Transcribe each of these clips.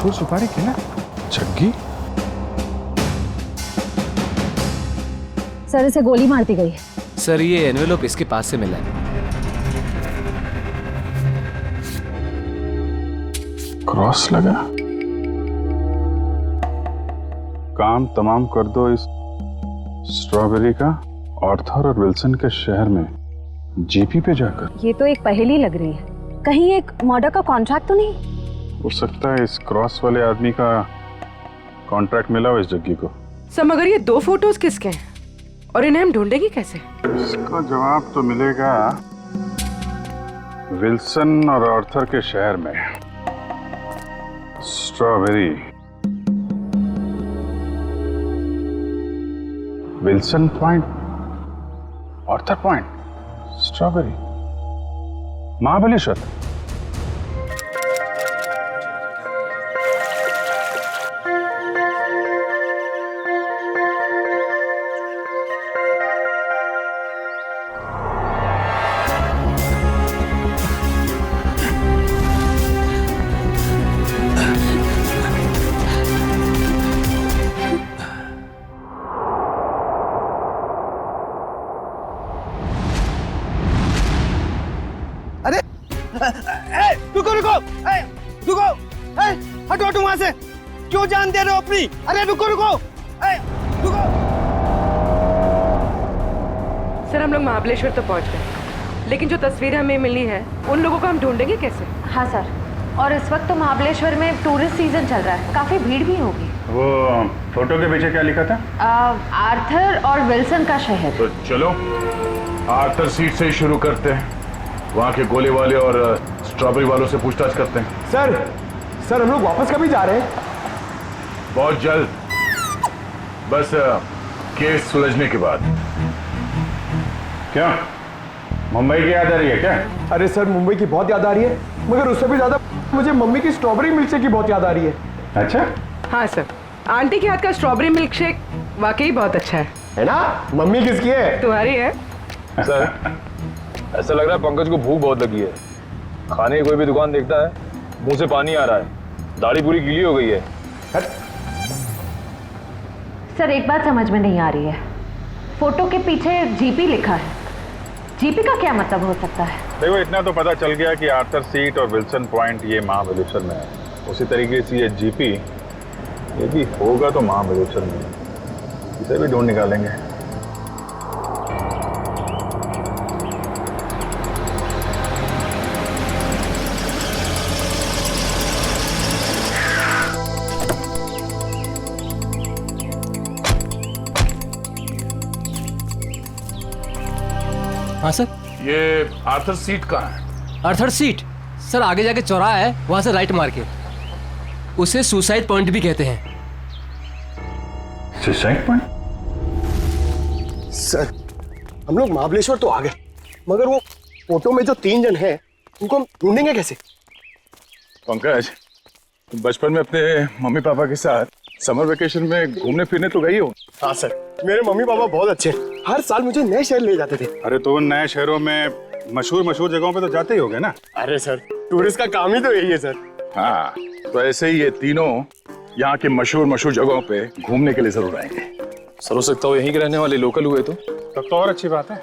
मशहूर सुपारी killer Jaggi. Sir इसे गोली मार दी गई है। सर ये एनवेलप इसके पास से मिला है। क्रॉस लगा। काम तमाम कर दो इस स्ट्रॉबेरी का आर्थर और विल्सन के शहर में जीपी पे जाकर। ये तो एक पहेली लग रही है, कहीं एक मर्डर का कॉन्ट्रैक्ट तो नहीं? हो सकता है इस क्रॉस वाले आदमी का कॉन्ट्रैक्ट मिला हो इस जग्गी को। सर मगर ये 2 फोटोज किसके हैं और इन्हें हम ढूंढेंगे कैसे? इसका जवाब तो मिलेगा विल्सन और आर्थर के शहर में। Strawberry, Wilson point, Arthur point, strawberry, Mahabaleshwar. रुको रुको रुको, हटो हटो वहां से, क्यों जान दे रहे हो अपनी? अरे रुको रुको रुको। सर हम लोग महाबलेश्वर तो पहुंच गए, लेकिन जो तस्वीरें हमें मिली है उन लोगों को हम ढूंढेंगे कैसे? हाँ सर, और इस वक्त तो महाबलेश्वर में टूरिस्ट सीजन चल रहा है, काफी भीड़ भी होगी। वो फोटो के पीछे क्या लिखा था? आर्थर और विल्सन का शहर। तो चलो आर्थर सीट से ही शुरू करते हैं, वहाँ के गोले वाले और स्ट्रॉबेरी वालों से पूछताछ करते हैं। सर हम लोग वापस कभी जा रहे हैं? बहुत जल्द, बस केस सुलझने के बाद। क्या मुंबई की याद आ रही है क्या? अरे सर मुंबई की बहुत याद आ रही है, मगर उससे भी ज्यादा मुझे मम्मी की स्ट्रॉबेरी मिल्क शेक की बहुत याद आ रही है। अच्छा, हाँ सर, आंटी के हाथ का स्ट्रॉबेरी मिल्क शेक वाकई बहुत अच्छा है ना? मम्मी किसकी है? तुम्हारी है। सर ऐसा लग रहा है पंकज को भूख बहुत लगी है। खाने की कोई भी दुकान देखता है मुंह से पानी आ रहा है, दाढ़ी पूरी गीली हो गई है। सर एक बात समझ में नहीं आ रही है, फोटो के पीछे जीपी लिखा है, जीपी का क्या मतलब हो सकता है? देखो इतना तो पता चल गया कि आर्थर सीट और विल्सन पॉइंट ये महाबलेश्वर में है, उसी तरीके से ये जीपी ये भी होगा तो महाबलेश्वर में, इसे भी ढूंढ निकालेंगे। हाँ सर। ये आर्थर सीट कहाँ है? आर्थर सीट सर आगे जाके चौराहा है, वहां से राइट मार के। उसे सुसाइड पॉइंट भी कहते हैं। Suicide point? सर हम लोग महाबलेश्वर तो आ गए, मगर वो फोटो में जो 3 जन हैं उनको हम ढूंढेंगे कैसे? पंकज, तुम बचपन में अपने मम्मी पापा के साथ समर वेकेशन में घूमने फिरने तो गई हो? हाँ सर, मेरे मम्मी पापा बहुत अच्छे हैं, हर साल मुझे नए शहर ले जाते थे। अरे तो उन नए शहरों में मशहूर जगहों पे तो जाते ही होगे ना? अरे सर टूरिस्ट का काम ही तो यही है सर। हाँ, तो ऐसे ही ये तीनों यहाँ के मशहूर जगहों पे घूमने के लिए जरूर आएंगे। सर हो सकता हो यहीं के रहने वाले लोकल हुए तो। तब तो और अच्छी बात है,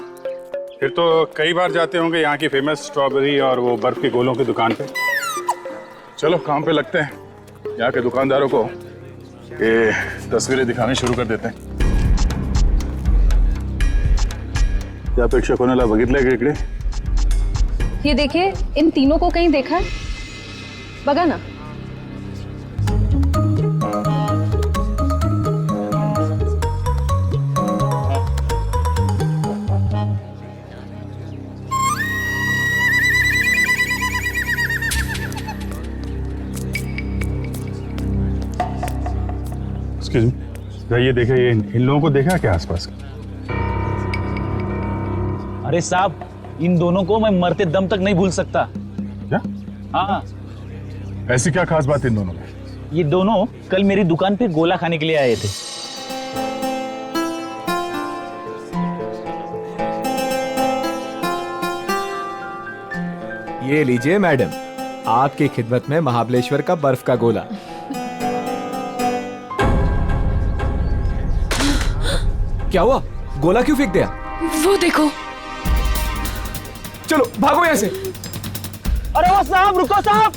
फिर तो कई बार जाते होंगे यहाँ की फेमस स्ट्रॉबेरी और वो बर्फ के गोलों की दुकान पे। चलो काम पे लगते हैं, यहाँ के दुकानदारों को ये तस्वीरें दिखाने शुरू कर देते हैं। या अपेक्षा कोणाला बघितलंय का इकडे? ये देखिए, इन तीनों को कहीं देखा है? बघा ना। एक्सक्यूज मी, ये देखा, ये इन लोगों को देखा क्या आसपास? अरे साहब, इन दोनों को मैं मरते दम तक नहीं भूल सकता। क्या? हाँ, ऐसी क्या खास बात इन दोनों में? ये दोनों कल मेरी दुकान पे गोला खाने के लिए आए थे। ये लीजिए मैडम, आपकी खिदमत में महाबलेश्वर का बर्फ का गोला। क्या हुआ? गोला क्यों फेंक दिया? वो देखो। चलो भागो यहाँ से। अरे वो साहब रुको साहब,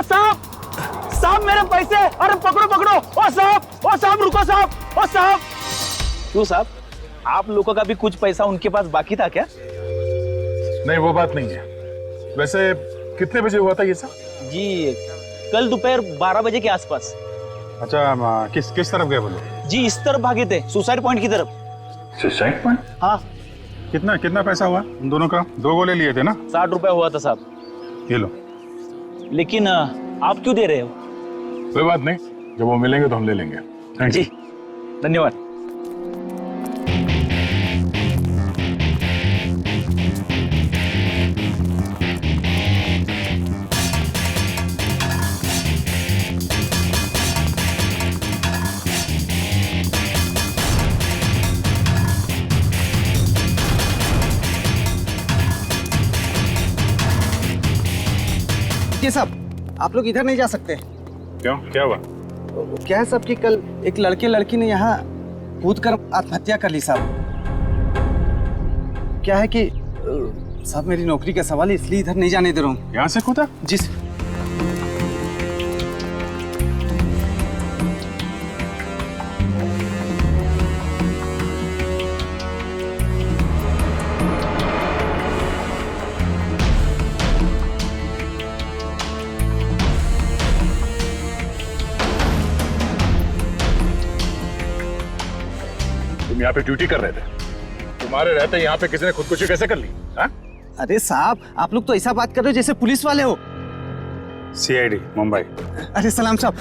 साहब साहब मेरे पैसे, अरे पकड़ो पकड़ो, ओ साहब रुको साहब, ओ साहब। क्यों साहब, आप लोगों का भी कुछ पैसा उनके पास बाकी था क्या? नहीं वो बात नहीं है। वैसे कितने बजे हुआ था ये सब? जी कल दोपहर 12 बजे के आसपास। अच्छा किस तरफ गए वो लोग? जी इस तरफ भागे थे, सुसाइड पॉइंट की तरफ। Suicide point? हाँ। कितना पैसा हुआ उन दोनों का? 2 गोले लिए थे ना? 60 रुपए हुआ था साहब। ये लो। लेकिन आप क्यों दे रहे हो? कोई बात नहीं, जब वो मिलेंगे तो हम ले लेंगे। Thank you. जी धन्यवाद। ये साहब आप लोग इधर नहीं जा सकते। क्यों, क्या हुआ? क्या है साहब कि कल एक लड़की ने यहाँ कूद कर आत्महत्या कर ली साहब। क्या है कि साहब मेरी नौकरी का सवाल है, इसलिए इधर नहीं जाने दे रहा हूँ। यहाँ से कूदा? जी तुम यहाँ पे ड्यूटी कर रहे थे, तुम्हारे रहते यहाँ पे किसी ने खुदकुशी कैसे कर ली? हाँ? अरे साहब आप लोग तो ऐसा बात कर रहे हो जैसे पुलिस वाले हो। CID मुंबई। अरे सलाम साहब,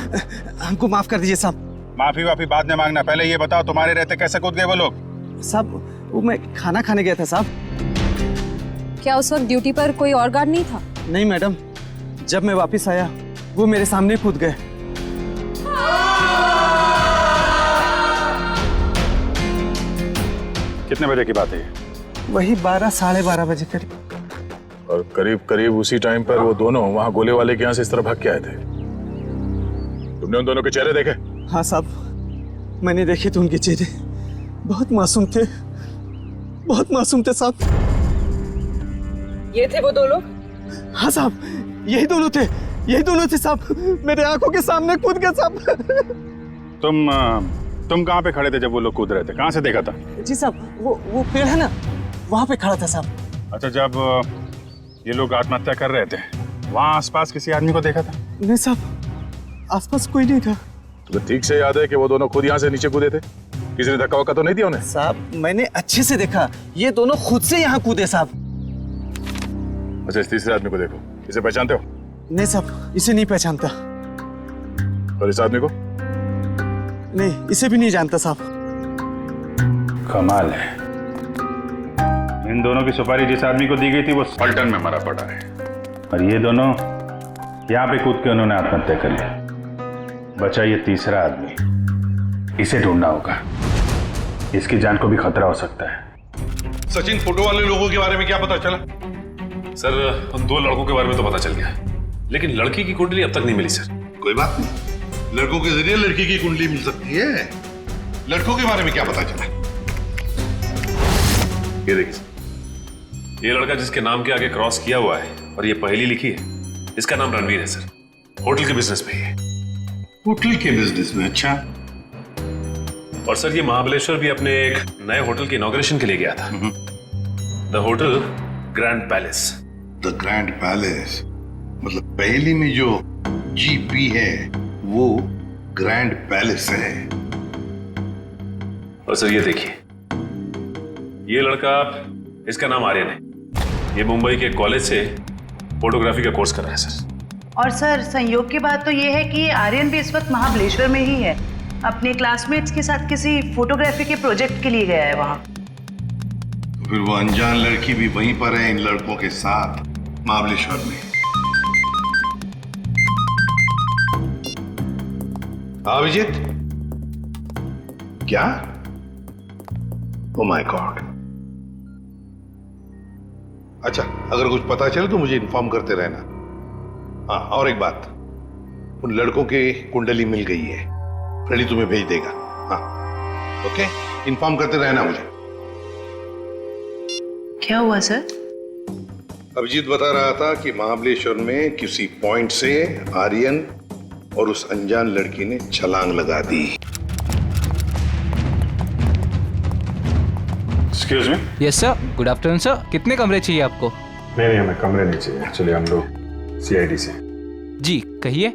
हमको माफ कर दीजिए साहब। माफी बाद में मांगना, पहले ये बताओ तुम्हारे रहते कैसे कूद गए वो लोग? साहब वो मैं खाना खाने गया था साहब। क्या उस वक्त ड्यूटी पर कोई और गार्ड नहीं था? नहीं मैडम, जब मैं वापस आया वो मेरे सामने कूद गए। कितने बजे की बात है ये? वही 12 साढ़े 12 बजे करीब। और करीब उसी टाइम पर वो दोनों वहां गोले वाले के यहाँ से इस तरह भाग के आए थे। तुमने उन दोनों के चेहरे देखे? हाँ साहब मैंने देखे थे उनके चेहरे, बहुत मासूम थे, बहुत मासूम थे साहब। ये थे वो दो लोग? हाँ साहब यही दोनों थे साहब, मेरे आंखों के सामने कूद गए साहब। तुम कहाँ पे खड़े थे जब वो लोग कूद रहे थे? कहाँ से देखा था? जी साहब वो पेड़ है ना, वहाँ पे खड़ा था साहब। अच्छा, जब ये लोग आत्महत्या कर रहे थे वहाँ आसपास किसी आदमी को देखा था? नहीं साहब आसपास कोई नहीं था। तुम्हें ठीक से याद है कि वो दोनों खुद यहाँ से नीचे कूदे थे? किसी ने धक्का वक्का तो नहीं दिया उन्हें? साहब मैंने अच्छे से देखा, ये दोनों खुद से यहाँ कूदे साहब। अच्छा, इस तीसरे आदमी को देखो, इसे पहचानते हो? नहीं साहब इसे नहीं पहचानता। और इस आदमी को? नहीं इसे भी नहीं जानता साहब। कमाल है, इन दोनों की सुपारी जिस आदमी को दी गई थी वो पलटन में मरा पड़ा है, और ये दोनों यहाँ पे कूद के उन्होंने आत्महत्या कर ली। बचा ये तीसरा आदमी, इसे ढूंढना होगा, इसकी जान को भी खतरा हो सकता है। सचिन, फोटो वाले लोगों के बारे में क्या पता चला? सर, उन 2 लड़कों के बारे में तो पता चल गया, लेकिन लड़की की कुंडली अब तक नहीं मिली सर। कोई बात नहीं, लड़कों के जरिए लड़की की कुंडली मिल सकती है। लड़कों के बारे में क्या पता चला? ये देखिए सर, ये लड़का जिसके नाम के आगे क्रॉस किया हुआ है और ये पहली लिखी है, इसका नाम रणवीर है सर। होटल के बिजनेस में है। होटल के बिजनेस में? अच्छा। और सर ये महाबलेश्वर भी अपने एक नए होटल के इनॉग्रेशन के लिए गया था, the hotel grand palace. The grand palace मतलब पहली में जो GP है वो ग्रैंड पैलेस है। और सर ये देखिए, ये लड़का, इसका नाम आर्यन है, ये मुंबई के कॉलेज से फोटोग्राफी का कोर्स कर रहा है सर। और सर संयोग की बात तो ये है कि आर्यन भी इस वक्त महाबलेश्वर में ही है, अपने क्लासमेट्स के साथ किसी फोटोग्राफी के प्रोजेक्ट के लिए गया है वहां। तो फिर वो अनजान लड़की भी वहीं पर है इन लड़कों के साथ महाबलेश्वर में। अभिजीत, क्या? Oh my God. अच्छा, अगर कुछ पता चले तो मुझे इन्फॉर्म करते रहना। हाँ, और एक बात, उन लड़कों की कुंडली मिल गई है, फ्रेडी तुम्हें भेज देगा। हाँ, ओके। इन्फॉर्म करते रहना मुझे। क्या हुआ सर? अभिजीत बता रहा था कि महाबलेश्वर में किसी पॉइंट से आर्यन और उस अनजान लड़की ने छलांग लगा दी। Excuse me. Yes sir, good afternoon sir. कितने कमरे चाहिए आपको? नहीं हमें कमरे नहीं चाहिए, एक्चुअली हम लोग सीआईडी से। जी कहिए।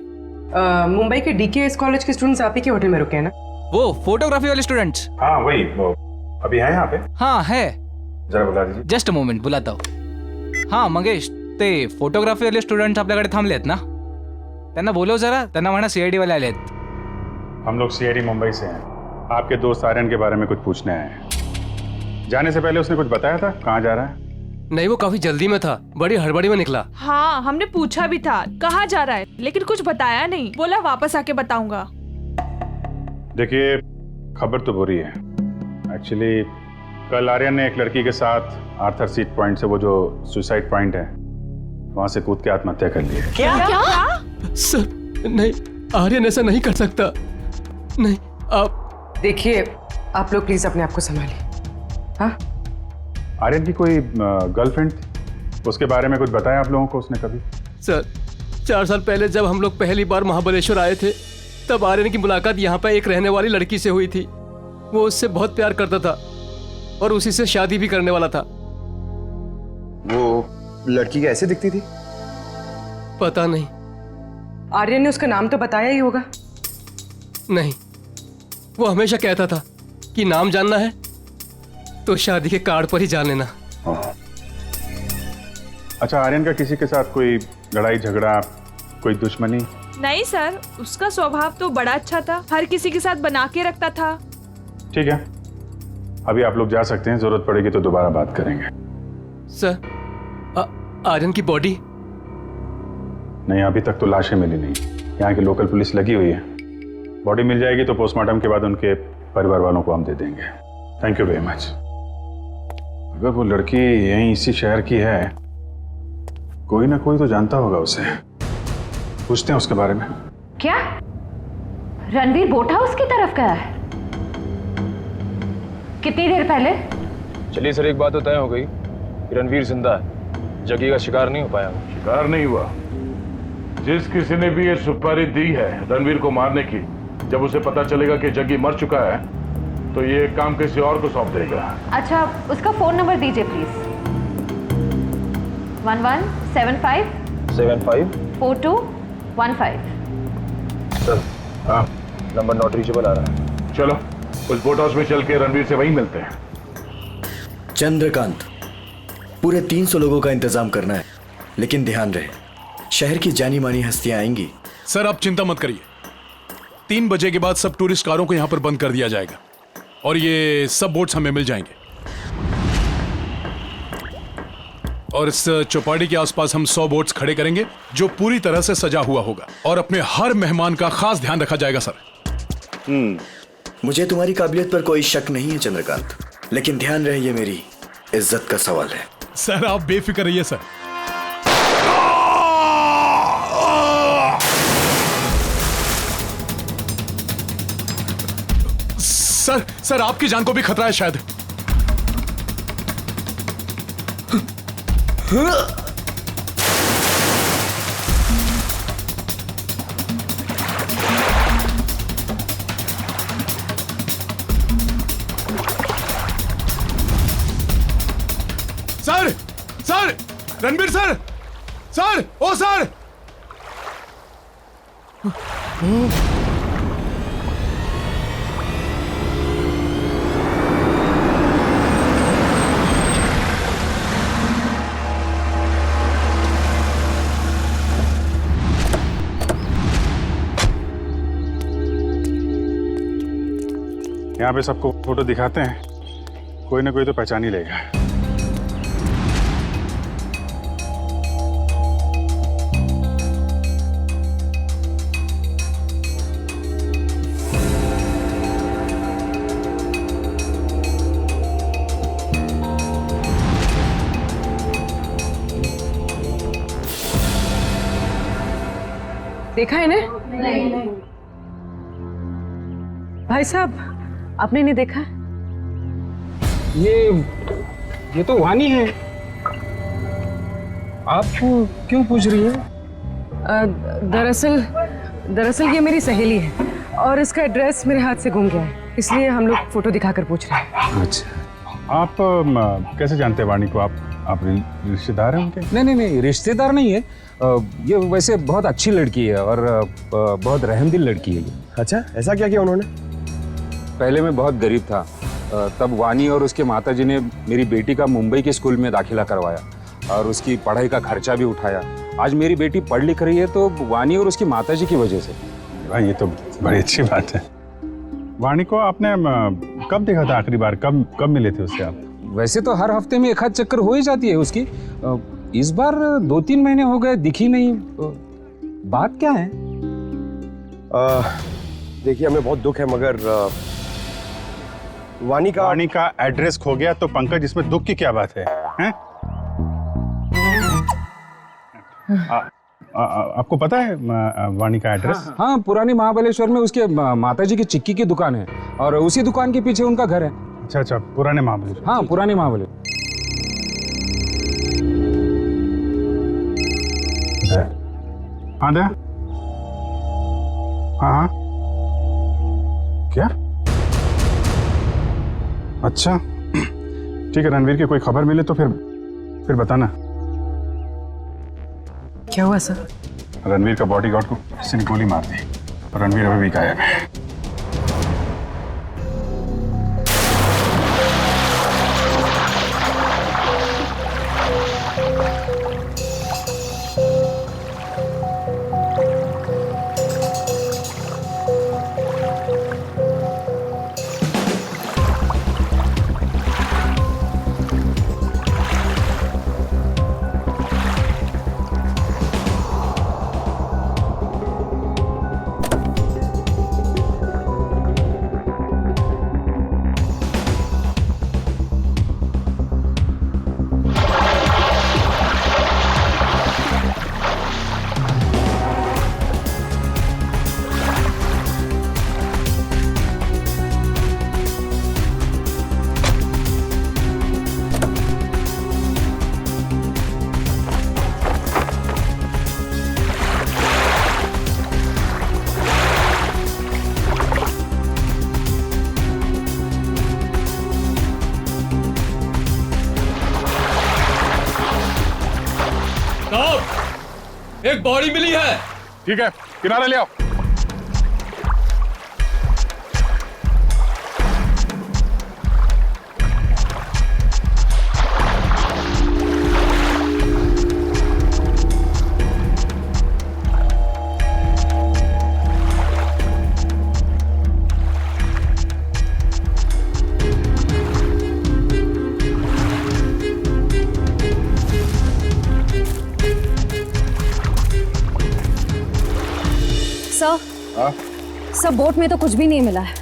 मुंबई के डीकेएस कॉलेज के स्टूडेंट्स आप ही के होटल में रुके हैं ना? वो फोटोग्राफी वाले स्टूडेंट्स? हाँ वही, वो अभी है यहाँ पे? हाँ है। जरा बता दीजिए। जस्ट अ मोमेंट, बुलाता हूँ। हाँ मंगेश, ते फोटोग्राफी वाले स्टुडंट्स आपल्याकडे थांबलेत ना? त्यांना बोलव जरा, त्यांना म्हणा सीआईडी वाले आलेत। हम लोग सीआईडी मुंबई से हैं। आपके दोस्त आर्यन के बारे में कुछ पूछने आए हैं। जाने से पहले उसने कुछ बताया था कहाँ जा रहा है? नहीं, वो काफी जल्दी में था, बड़ी हड़बड़ी में निकला। हाँ हमने पूछा भी था कहाँ जा रहा है, लेकिन कुछ बताया नहीं, बोला वापस आके बताऊंगा। देखिए खबर तो बुरी है। एक्चुअली कल आर्यन ने एक लड़की के साथ आर्थर सीट पॉइंट से, वो जो सुसाइड पॉइंट है, वहां से कूद के आत्महत्या कर ली है। क्या? सर नहीं, आर्यन ऐसा नहीं कर सकता। नहीं, आप देखिए आप लोग प्लीज अपने आप को संभालिए। हाँ आर्यन की कोई गर्लफ्रेंड थी, उसके बारे में कुछ बताया आप लोगों को उसने कभी? सर 4 साल पहले जब हम लोग पहली बार महाबलेश्वर आए थे, तब आर्यन की मुलाकात यहाँ पर एक रहने वाली लड़की से हुई थी। वो उससे बहुत प्यार करता था और उसी से शादी भी करने वाला था। वो लड़की कैसे दिखती थी? पता नहीं। आर्यन ने उसका नाम तो बताया ही होगा। नहीं, वो हमेशा कहता था कि नाम जानना है तो शादी के कार्ड पर ही जान लेना। अच्छा, आर्यन का किसी के साथ कोई लड़ाई झगड़ा, कोई दुश्मनी? नहीं सर, उसका स्वभाव तो बड़ा अच्छा था, हर किसी के साथ बना के रखता था। ठीक है, अभी आप लोग जा सकते हैं, जरूरत पड़ेगी तो दोबारा बात करेंगे। सर आर्यन की बॉडी? नहीं, अभी तक तो लाशें मिली नहीं। यहाँ की लोकल पुलिस लगी हुई है। बॉडी मिल जाएगी तो पोस्टमार्टम के बाद उनके परिवार वालों को हम दे देंगे। Thank you very much. अगर वो लड़की यहीं इसी शहर की है, कोई ना कोई तो जानता होगा उसे। पूछते हैं उसके बारे में। क्या रणवीर बोट हाउस की तरफ गया है? कितनी देर पहले? चलिए सर, एक बात तो तय हो गई कि रणवीर जिंदा है, जग्गी का शिकार नहीं हो पाया। शिकार नहीं हुआ। जिस किसी ने भी ये सुपारी दी है रणवीर को मारने की, जब उसे पता चलेगा कि जग्गी मर चुका है तो ये काम किसी और को सौंप देगा। अच्छा, उसका फोन नंबर दीजिए प्लीज। 1175 4215। सर हाँ, नंबर नॉट रीचेबल आ रहा है। चलो उस बोट हाउस में चल के रणवीर से वहीं मिलते हैं। चंद्रकांत, पूरे 300 लोगों का इंतजाम करना है, लेकिन ध्यान रहे शहर की जानी मानी हस्तियां आएंगी। सर आप चिंता मत करिए, 3 बजे के बाद सब टूरिस्ट कारों को यहाँ पर बंद कर दिया जाएगा और ये सब बोट्स हमें मिल जाएंगे। और इस चौपाटी के आसपास हम 100 बोट्स खड़े करेंगे जो पूरी तरह से सजा हुआ होगा और अपने हर मेहमान का खास ध्यान रखा जाएगा। सर मुझे तुम्हारी काबिलियत पर कोई शक नहीं है चंद्रकांत, लेकिन ध्यान रहे ये मेरी इज्जत का सवाल है। सर आप बेफिक्र रहिए सर। सर आपकी जान को भी खतरा है शायद। सर रणबीर सर, ओ सर। यहाँ पे सबको फोटो दिखाते हैं, कोई ना कोई तो पहचान ही लेगा। देखा है ना? नहीं। भाई साहब, आपने नहीं देखा? ये तो वानी है। आप क्यों पूछ रही है? दरअसल ये मेरी सहेली है और इसका एड्रेस मेरे हाथ से गुम गया है, इसलिए हम लोग फोटो दिखाकर पूछ रहे हैं। अच्छा, आप कैसे जानते हैं वाणी को? आप रिश्तेदार हैं उनके? नहीं, रिश्तेदार नहीं है। ये वैसे बहुत अच्छी लड़की है और बहुत रहमदिल लड़की है ये। अच्छा, ऐसा क्या किया उन्होंने? पहले मैं बहुत गरीब था, तब वानी और उसके माताजी ने मेरी बेटी का मुंबई के स्कूल में दाखिला करवाया और उसकी पढ़ाई का खर्चा भी उठाया। आज मेरी बेटी पढ़ लिख रही है तो वानी और उसकी माताजी की वजह से। भाई, ये तो बड़ी अच्छी बात है। वाणी को आपने कब देखा था आखिरी बार? कब मिले थे उससे आप? वैसे तो हर हफ्ते में एक आध चक्कर हो ही जाती है उसकी। इस बार 2-3 महीने हो गए, दिखी नहीं। बात क्या है? देखिए, हमें बहुत दुख है, मगर वाणी का एड्रेस खो गया तो पंकज, इसमें दुख की क्या बात है? हैं? आपको पता है वाणी का एड्रेस? हाँ, पुरानी महाबलेश्वर में उसके माताजी की चिक्की की दुकान है और उसी दुकान के पीछे उनका घर है। अच्छा, पुराने महाबलेश्वर। हाँ, पुराने महाबलेश्वर। हाँ दया, हाँ क्या? अच्छा, ठीक है। रणवीर की कोई खबर मिले तो फिर बताना। क्या हुआ सर? रणवीर का बॉडीगार्ड को किसी ने गोली मार दी और रणवीर अभी भी गायब है। एक बॉडी मिली है। ठीक है, किनारे ले आओ। सर, बोट में तो कुछ भी नहीं मिला है।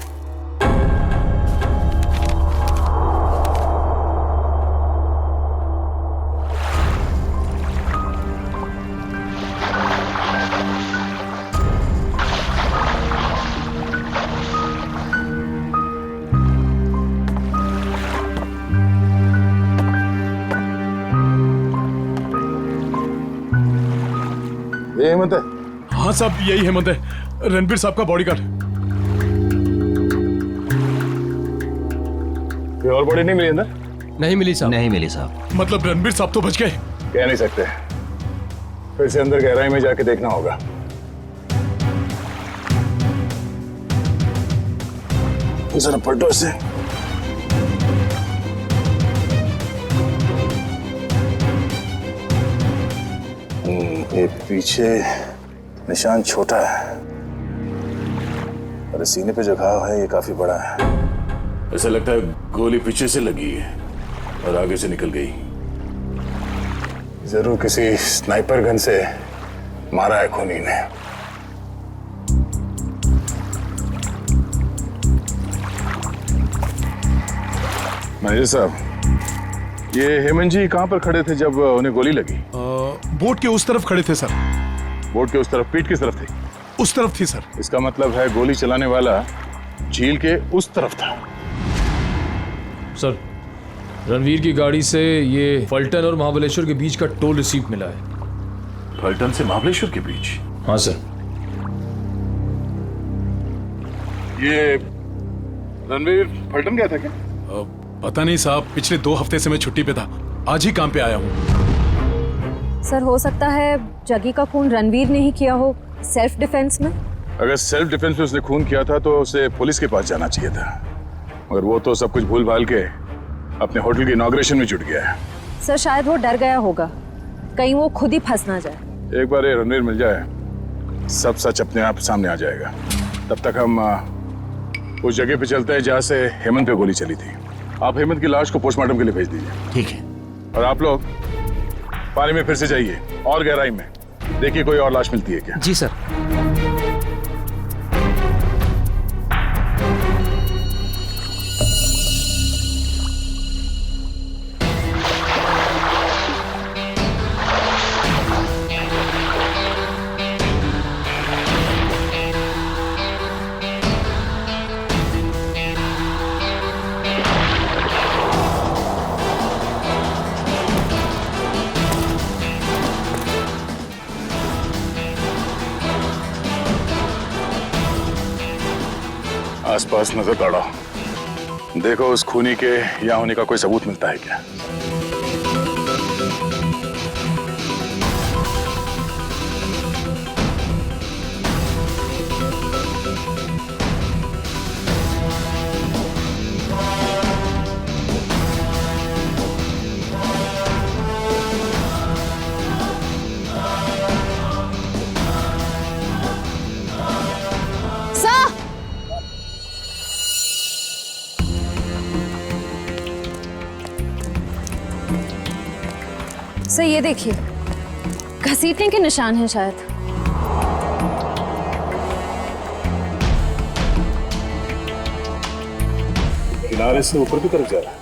ये हेमंत है? हाँ साहब, यही हेमंत है, रणबीर साहब का बॉडीगार्ड। कोई और बॉडी नहीं मिली अंदर? नहीं मिली साहब। नहीं मिली साहब। मतलब रणबीर साहब तो बच गए? कह नहीं सकते, फिर से अंदर गहराई में जाके देखना होगा। जरा पलटो इसे। एक पीछे निशान छोटा है और सीने पे जो घाव है ये काफी बड़ा है। ऐसा लगता है गोली पीछे से लगी है और आगे से निकल गई। जरूर किसी स्नाइपर गन से मारा है खूनी ने। मैनेजर साहब, ये हेमंत जी कहां पर खड़े थे जब उन्हें गोली लगी? बोट के उस तरफ खड़े थे सर। बोट के उस तरफ? पीठ किस तरफ थी? उस तरफ थी सर। इसका मतलब है गोली चलाने वाला झील के उस तरफ था। सर, रणवीर की गाड़ी से ये फलटन और महाबलेश्वर के बीच का टोल रिसीप्ट मिला है। फलटन से महाबलेश्वर के बीच? हाँ सर। ये रणवीर फलटन गया था क्या? पता नहीं साहब, पिछले 2 हफ्ते से मैं छुट्टी पे था, आज ही काम पे आया हूँ। सर हो सकता है जगी का खून रणवीर ने ही किया हो, सेल्फ डिफेंस में। अगर सेल्फ डिफेंस में उसने खून किया था तो उसे पुलिस के पास जाना चाहिए था, मगर वो तो सब कुछ भूल भाल के अपने होटल की इनॉग्रेशन में जुट गया है। सर शायद वो डर गया होगा, कहीं वो खुद ही फंस ना जाए। एक बार ये रणवीर मिल जाए, सब सच अपने आप सामने आ जाएगा। तब तक हम उस जगह पे चलते हैं जहाँ से हेमंत पे गोली चली थी। आप हेमंत की लाश को पोस्टमार्टम के लिए भेज दीजिए। ठीक है। और आप लोग पानी में फिर से जाइए और गहराई में, देखिए कोई और लाश मिलती है क्या। जी सर। आसपास नजर दौड़ाओ, देखो उस खूनी के यहाँ होने का कोई सबूत मिलता है क्या। सर ये देखिए, घसीटने के निशान हैं शायद। किनारे से ऊपर की तरफ जा रहा है।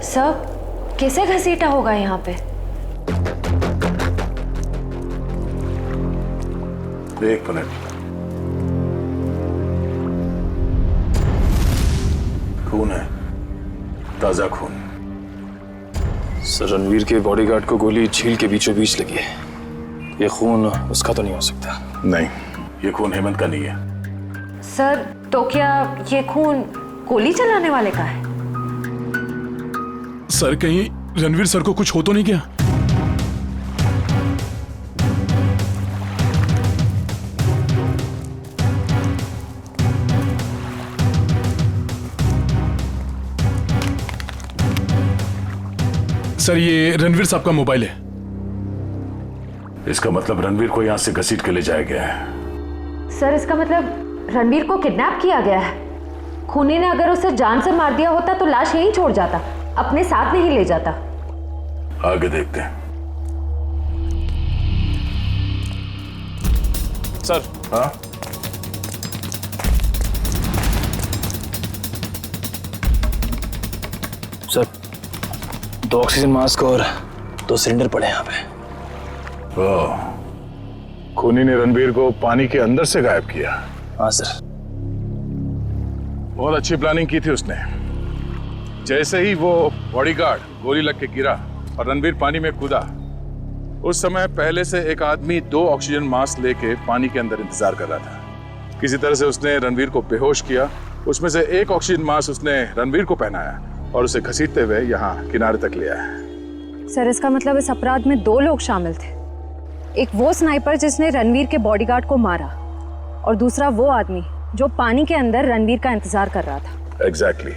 सर कैसे घसीटा होगा यहाँ पे? एक मिनट, खून है, ताजा खून। सर रणवीर के बॉडीगार्ड को गोली झील के बीचों बीच लगी है, ये खून उसका तो नहीं हो सकता। नहीं, ये खून हेमंत का नहीं है। सर तो क्या ये खून गोली चलाने वाले का है? सर कहीं रणवीर सर को कुछ हो तो नहीं गया? सर ये रणवीर साहब का मोबाइल है। इसका मतलब रणवीर को यहां से घसीट के ले जाया गया है। सर इसका मतलब रणवीर को किडनैप किया गया है। खूनी ने अगर उसे जान से मार दिया होता तो लाश यहीं छोड़ जाता, अपने साथ नहीं ले जाता। आगे देखते हैं। सर। हाँ सर, 2 ऑक्सीजन मास्क और 2 सिलेंडर पड़े यहाँ पे। खूनी ने रणवीर को पानी के अंदर से गायब किया। हाँ सर। बहुत अच्छी प्लानिंग की थी उसने। जैसे ही वो बॉडीगार्ड गोली लग के गिरा और रणवीर पानी में कूदा, उस समय पहले से एक आदमी 2 ऑक्सीजन मास्क लेके पानी के अंदर इंतजार कर रहा था। किसी तरह से उसने रणवीर को बेहोश किया, उसमें से एक ऑक्सीजन मास्क उसने रणवीर को पहनाया और उसे घसीटते हुए यहाँ किनारे तक ले आया। सर इसका मतलब इस अपराध में 2 लोग शामिल थे, एक वो स्नाइपर जिसने रणवीर के बॉडीगार्ड को मारा और दूसरा वो आदमी जो पानी के अंदर रणवीर का इंतजार कर रहा था। एग्जैक्टली।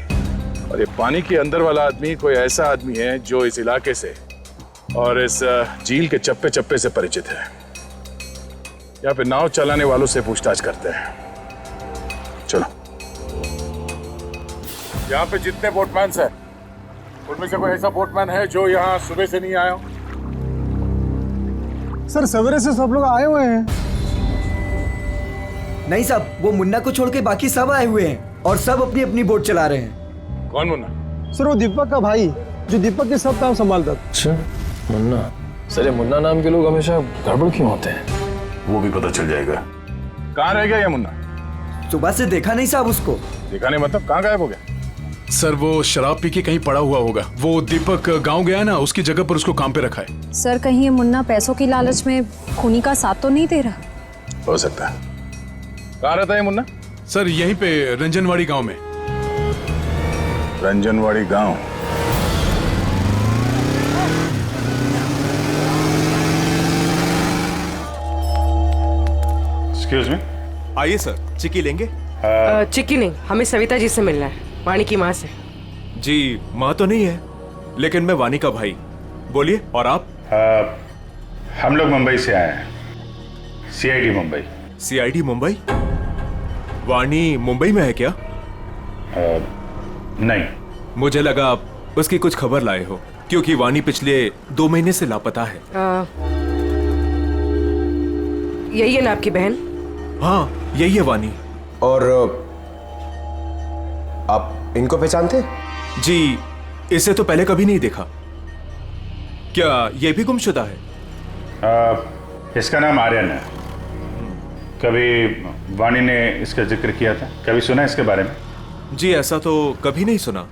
और ये पानी के अंदर वाला आदमी कोई ऐसा आदमी है जो इस इलाके से और इस झील के चप्पे चप्पे से परिचित है। यहाँ पे नाव चलाने वालों से पूछताछ करते हैं। चलो। यहाँ पे जितने बोटमैन हैं, उनमें से कोई ऐसा बोटमैन है जो यहाँ सुबह से नहीं आया हो? सर सवेरे से सब लोग आए हुए हैं। नहीं साहब, वो मुन्ना को छोड़ के बाकी सब आए हुए हैं और सब अपनी अपनी बोट चला रहे हैं। कौन मुन्ना? सर वो दीपक का भाई, जो दीपक के सब काम संभालता था। अच्छा, मुन्ना। सर ये मुन्ना नाम के लोग हमेशा गड़बड़ क्यों होते हैं? वो भी पता चल जाएगा। कहाँ रह गया ये मुन्ना? सुबह से देखा नहीं साहब उसको। देखा नहीं मतलब कहाँ गायब हो गया? सर वो शराब पी के कहीं पड़ा हुआ होगा। वो दीपक गांव गया ना, उसकी जगह पर उसको काम पे रखा है। सर कहीं ये मुन्ना पैसों की लालच में खूनी का साथ तो नहीं दे रहा? हो सकता है। कहाँ रहता है मुन्ना? सर यहीं पे रंजनवाड़ी गांव में। रंजनवाड़ी गांव? Excuse me. आइए सर, चिक्की लेंगे? चिक्की नहीं, हमें सविता जी से मिलना है, वानी की माँ से। जी माँ तो नहीं है, लेकिन मैं वानी का भाई। बोलिए। और आप? हम लोग मुंबई से आए हैं, सीआईडी मुंबई। सीआईडी मुंबई? वानी मुंबई में है क्या? नहीं। मुझे लगा आप उसकी कुछ खबर लाए हो, क्योंकि वानी पिछले 2 महीने से लापता है। यही है ना आपकी बहन? हाँ यही है वानी। और आप इनको पहचानते? जी इसे तो पहले कभी नहीं देखा। क्या ये भी गुमशुदा है? इसका नाम आर्यन है। कभी वानी ने इसका जिक्र किया था? कभी सुना इसके बारे में? जी ऐसा तो कभी नहीं सुना।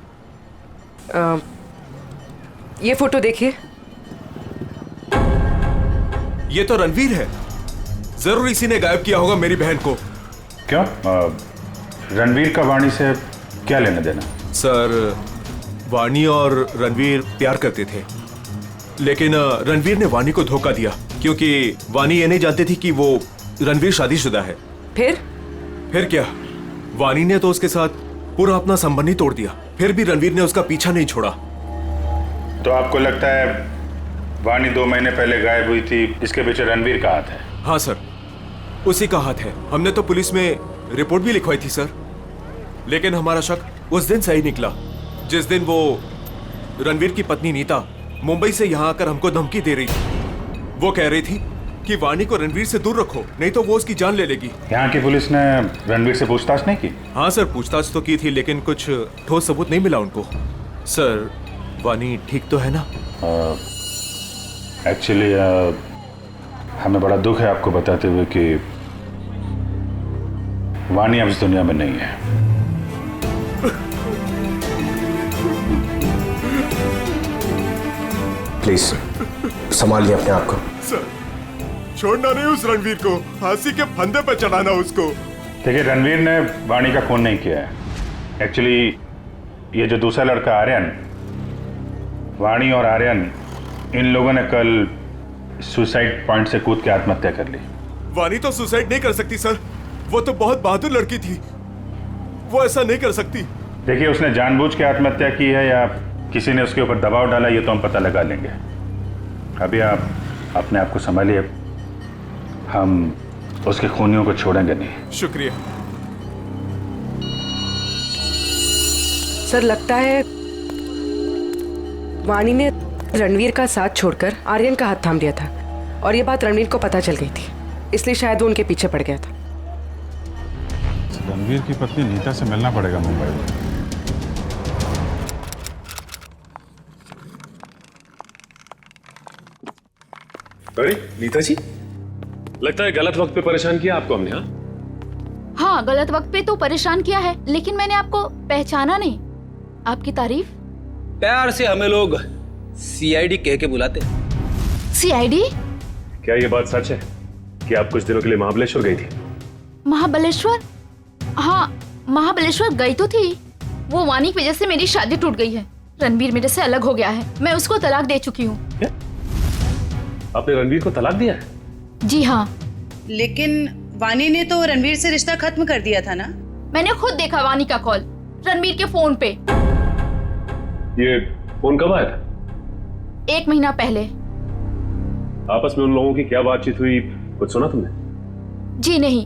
ये फोटो देखिए। ये तो रणवीर है। जरूर इसी ने गायब किया होगा मेरी बहन को। क्यों? रणवीर का वाणी से क्या लेना देना? सर वानी और रणवीर प्यार करते थे, लेकिन रणवीर ने वानी को धोखा दिया, क्योंकि वानी ये नहीं जानती थी कि वो रणवीर शादीशुदा है। फिर क्या, वानी ने तो उसके साथ पूरा अपना संबंध ही तोड़ दिया। फिर भी रणवीर ने उसका पीछा नहीं छोड़ा। तो आपको लगता है वानी 2 महीने पहले गायब हुई थी, इसके पीछे रणवीर का हाथ है? हाँ सर, उसी का हाथ है। हमने तो पुलिस में रिपोर्ट भी लिखवाई थी सर, लेकिन हमारा शक उस दिन सही निकला जिस दिन वो रणवीर की पत्नी नीता मुंबई से यहाँ आकर हमको धमकी दे रही थी। वो कह रही थी कि वानी को रणवीर से दूर रखो, नहीं तो वो उसकी जान ले लेगी। यहाँ की पुलिस ने रणवीर से पूछताछ नहीं की? हाँ सर, पूछताछ तो की थी, लेकिन कुछ ठोस सबूत नहीं मिला उनको। सर वानी ठीक तो है ना? एक्चुअली हमें बड़ा दुख है आपको बताते हुए कि वानी अब इस दुनिया में नहीं है। प्लीज संभालिए अपने आप को। सर छोड़ना नहीं उस रणवीर को, फांसी के फंदे पर चढ़ाना उसको। देखिए रणवीर ने वानी का खून नहीं किया है। एक्चुअली ये जो दूसरा लड़का आर्यन, वानी और आर्यन इन लोगों ने कल सुसाइड पॉइंट से कूद के आत्महत्या कर ली। वानी तो सुसाइड नहीं कर सकती सर, वो तो बहुत बहादुर लड़की थी, वो ऐसा नहीं कर सकती। देखिए उसने जानबूझ के आत्महत्या की है या किसी ने उसके ऊपर दबाव डाला, ये तो हम पता लगा लेंगे। अभी आप अपने आप को संभालिए, हम उसके खूनियों को छोड़ेंगे नहीं। शुक्रिया सर। लगता है वानी ने रणवीर का साथ छोड़कर आर्यन का हाथ थाम लिया था, और ये बात रणवीर को पता चल गई थी, इसलिए शायद वो उनके पीछे पड़ गया था। रणवीर की पत्नी नीता से मिलना पड़ेगा मुंबई में। अरे नीता जी, लगता है गलत वक्त पे परेशान किया आपको हमने। हाँ गलत वक्त पे तो परेशान किया है, लेकिन मैंने आपको पहचाना नहीं। आपकी तारीफ? प्यार से हमें लोग सीआईडी कह के बुलाते। सीआईडी? क्या ये बात सच है कि आप कुछ दिनों के लिए महाबलेश्वर गई थी? महाबलेश्वर? हाँ महाबलेश्वर गई तो थी। वो वानी की वजह से मेरी शादी टूट गई है। रणवीर मेरे से अलग हो गया है, मैं उसको तलाक दे चुकी हूँ। आपने रणवीर को तलाक दिया है? जी हाँ। लेकिन वानी ने तो रणवीर से रिश्ता खत्म कर दिया था ना? मैंने खुद देखा वानी का कॉल रणवीर के फोन पे। ये फोन कब आया था? 1 महीना पहले। आपस में उन लोगों की क्या बातचीत हुई, कुछ सुना तुमने? जी नहीं,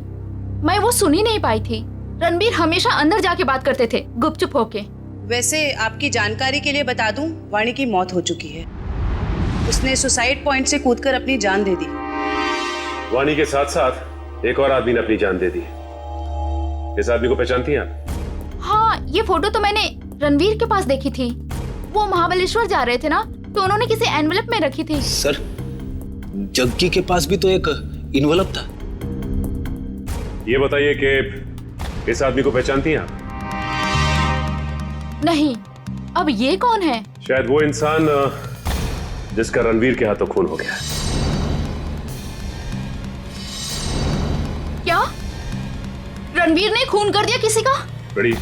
मैं वो सुन ही नहीं पाई थी। रणवीर हमेशा अंदर जाके बात करते थे, गुपचुप होके। वैसे आपकी जानकारी के लिए बता दूं, वानी की मौत हो चुकी है। उसने सुसाइड पॉइंट से कूदकर अपनी जान दे दी। वानी के साथ साथ एक और आदमी ने अपनी जान दे दी। इस आदमी को पहचानती हैं आप? हाँ, ये फोटो तो मैंने रणवीर के पास देखी थी। वो महाबलेश्वर जा रहे थे ना, तो उन्होंने किसी एनवेलप में रखी थी। सर जग्गी के पास भी तो एक इन्वेलप था। ये बताइए कि इस आदमी को पहचानती हैं आप? नहीं। अब ये कौन है? शायद वो इंसान जिसका रणवीर के हाथों खून हो गया। क्या रणवीर ने खून कर दिया किसी का? बड़ी,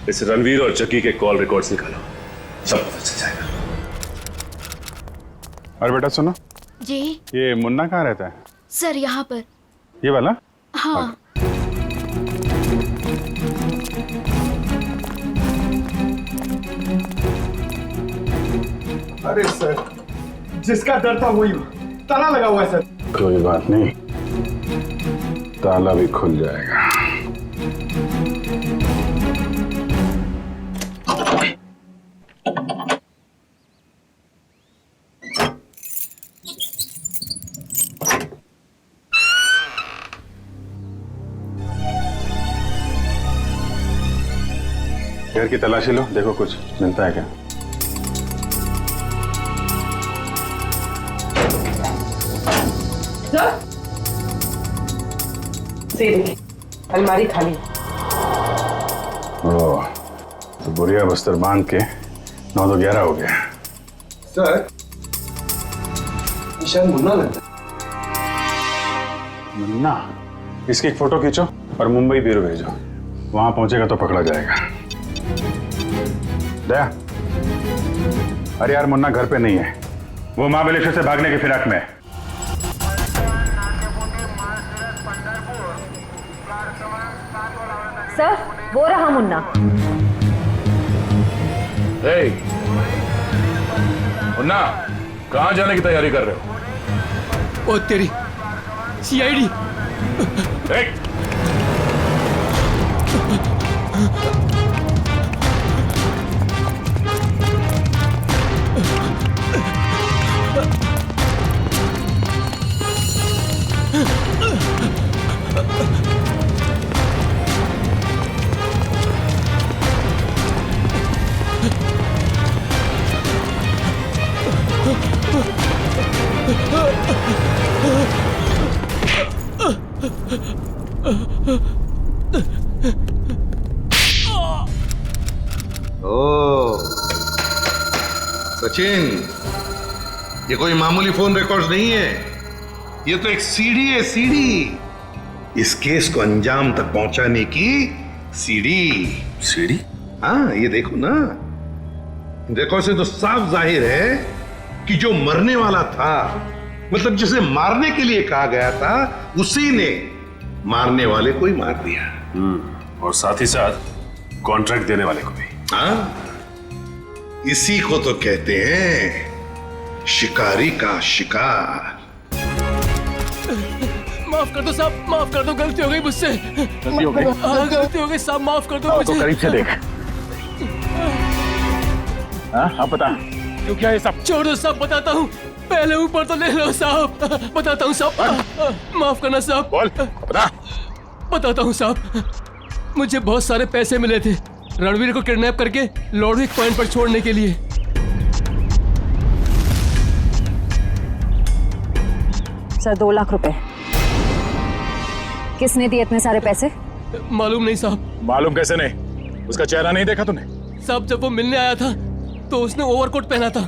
इस रणवीर और जग्गी के कॉल रिकॉर्ड्स निकालो, सब पता चल जाएगा। और बेटा सुनो, जी ये मुन्ना कहाँ रहता है? सर यहाँ पर। ये वाला? हाँ। अरे सर, जिसका डर था वही ताला लगा हुआ है सर। कोई बात नहीं, ताला भी खुल जाएगा। घर की तलाशी लो, देखो कुछ मिलता है क्या। अलमारी खाली। ओह, तो बुढ़िया बस्तर बांध के 9 तो 11 हो गया। सर, शायद मुन्ना लगता है। मुन्ना? इसकी एक फोटो खींचो और मुंबई ब्यूरो भेजो, वहां पहुंचेगा तो पकड़ा जाएगा। दया, अरे यार मुन्ना घर पे नहीं है, वो महाबलेश्वर से भागने की फिराक में है। सर, वो रहा मुन्ना। मुन्ना, कहाँ जाने की तैयारी कर रहे हो? ओ तेरी सीआईडी। सचिन, ये कोई मामूली फोन रिकॉर्ड्स नहीं है, ये तो एक सीढ़ी है, सीढ़ी। इस केस को अंजाम तक पहुंचाने की सीढ़ी। सीढ़ी? हाँ, ये देखो ना, देखो से तो साफ जाहिर है कि जो मरने वाला था, मतलब जिसे मारने के लिए कहा गया था, उसी ने मारने वाले को ही मार दिया। और साथ ही साथ कॉन्ट्रैक्ट देने वाले को भी। हाँ, इसी को तो कहते हैं शिकारी का शिकार। माफ कर दो साहब, माफ कर दो, गलती हो गई मुझसे। गलती हो गई? हाँ, गलती हो गई साहब, माफ कर दो मुझे। तो करीब से देख। हाँ, आप बता क्यों किया ये सब? छोड़ दो साहब, बताता हूँ, पहले ऊपर तो ले लो साहब। बताता हूँ साहब, माफ करना साहब। बोल, बता। बताता हूँ साहब, मुझे बहुत सारे पैसे मिले थे रणवीर को किडनैप करके लॉर्डविक पॉइंट पर छोड़ने के लिए। सर 2 लाख रुपए। किसने दिए इतने सारे पैसे? मालूम नहीं साहब। मालूम कैसे नहीं? उसका चेहरा नहीं देखा तूने? साहब, जब वो मिलने आया था तो उसने ओवरकोट पहना था,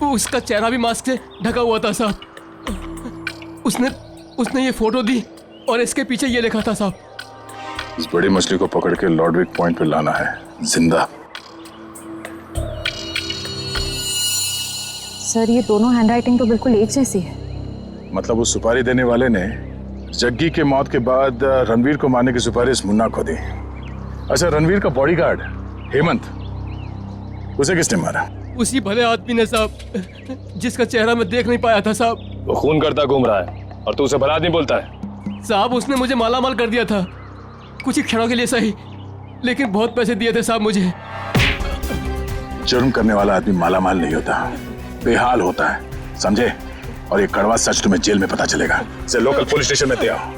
उसका चेहरा भी मास्क से ढका हुआ था साहब। उसने ये फोटो दी और इसके पीछे ये लिखा था साहब। इस बड़ी मछली को पकड़ के लॉर्डविक पॉइंट पे लाना है, जिंदा। सर, ये दोनों हैंडराइटिंग तो बिल्कुल एक जैसी है। मतलब उस सुपारी देने वाले ने जग्गी के मौत के बाद रणवीर को मारने की सुपारिश मुन्ना को दी। अच्छा, रणवीर का बॉडीगार्ड हेमंत, उसे किसने मारा? उसी भले आदमी ने साहब, जिसका चेहरा मैं देख नहीं पाया था साहब। वो खून करता घूम रहा है और तू उसे भला आदमी बोलता है? साहब, उसने मुझे मालामाल कर दिया था, कुछ ही क्षणों के लिए सही, लेकिन बहुत पैसे दिए थे साहब मुझे। जुर्म करने वाला आदमी मालामाल नहीं होता, बेहाल होता है, समझे? और ये कड़वा सच तुम्हें जेल में पता चलेगा। से लोकल पुलिस स्टेशन में ले आओ,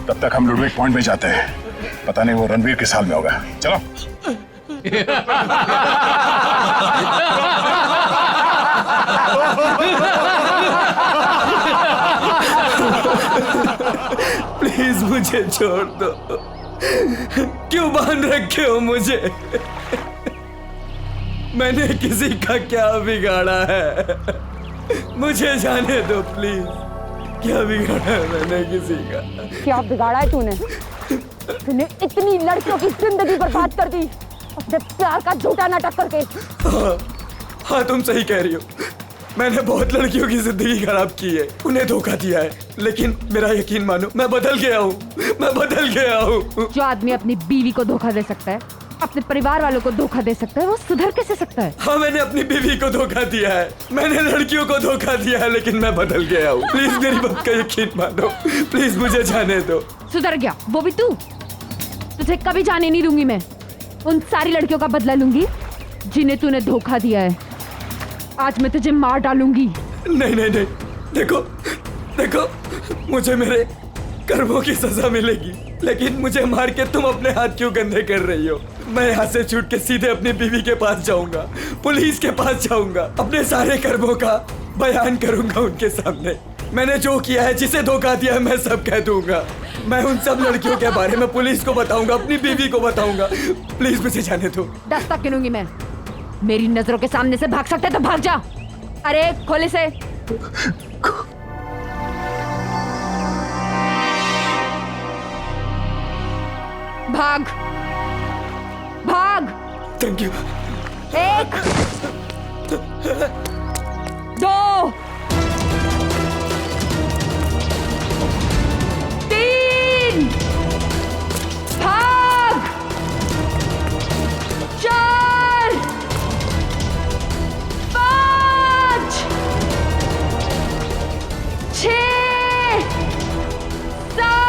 तब तक हम लॉर्डविक पॉइंट में जाते हैं। पता नहीं वो रणवीर किस हाल में होगा। चलो। प्लीज मुझे छोड़ दो। क्यों बांध रखे हो मुझे? मैंने किसी का क्या बिगाड़ा है? मुझे जाने दो प्लीज। क्या बिगाड़ा है मैंने किसी का? क्या बिगाड़ा है तूने? तूने इतनी लड़कियों की जिंदगी बर्बाद कर दी अपने प्यार का झूठा नाटक करके। हाँ तुम सही कह रही हो। मैंने बहुत लड़कियों की जिंदगी खराब की है, उन्हें धोखा दिया है, लेकिन मेरा यकीन मानो मैं बदल गया हूँ। मैं बदल गया हूँ। जो आदमी अपनी बीवी को धोखा दे सकता है, अपने परिवार वालों को धोखा दे सकता है, वो सुधर कैसे सकता है? हाँ मैंने अपनी बीवी को धोखा दिया है, मैंने लड़कियों को धोखा दिया है, लेकिन मैं बदल गया हूँ। प्लीज मेरी बात का यकीन मानो, प्लीज मुझे जाने दो। सुधर गया वो भी तू? तुझे कभी जाने नहीं दूंगी मैं। उन सारी लड़कियों का बदला लूंगी जिन्हें तूने धोखा दिया है। आज मैं तुझे मार डालूंगी। नहीं नहीं नहीं, देखो देखो, मुझे मेरे कर्मों की सजा मिलेगी, लेकिन मुझे मार के तुम अपने हाथ क्यों गंदे कर रही हो? मैं यहाँ से छूट के सीधे अपनी बीवी के पास जाऊंगा, पुलिस के पास जाऊंगा, अपने सारे कर्मों का बयान करूंगा उनके सामने। मैंने जो किया है, जिसे धोखा दिया है, मैं सब कह दूंगा। मैं उन सब लड़कियों के बारे में पुलिस को बताऊंगा, अपनी बीवी को बताऊंगा। प्लीज मुझे जाने दो। दस्तक गिनूंगी मैं। मेरी नजरों के सामने से भाग सकते तो भाग जा। अरे खोले से। भाग भाग। Thank you. 1 2 3 भाग। 4 5 6 7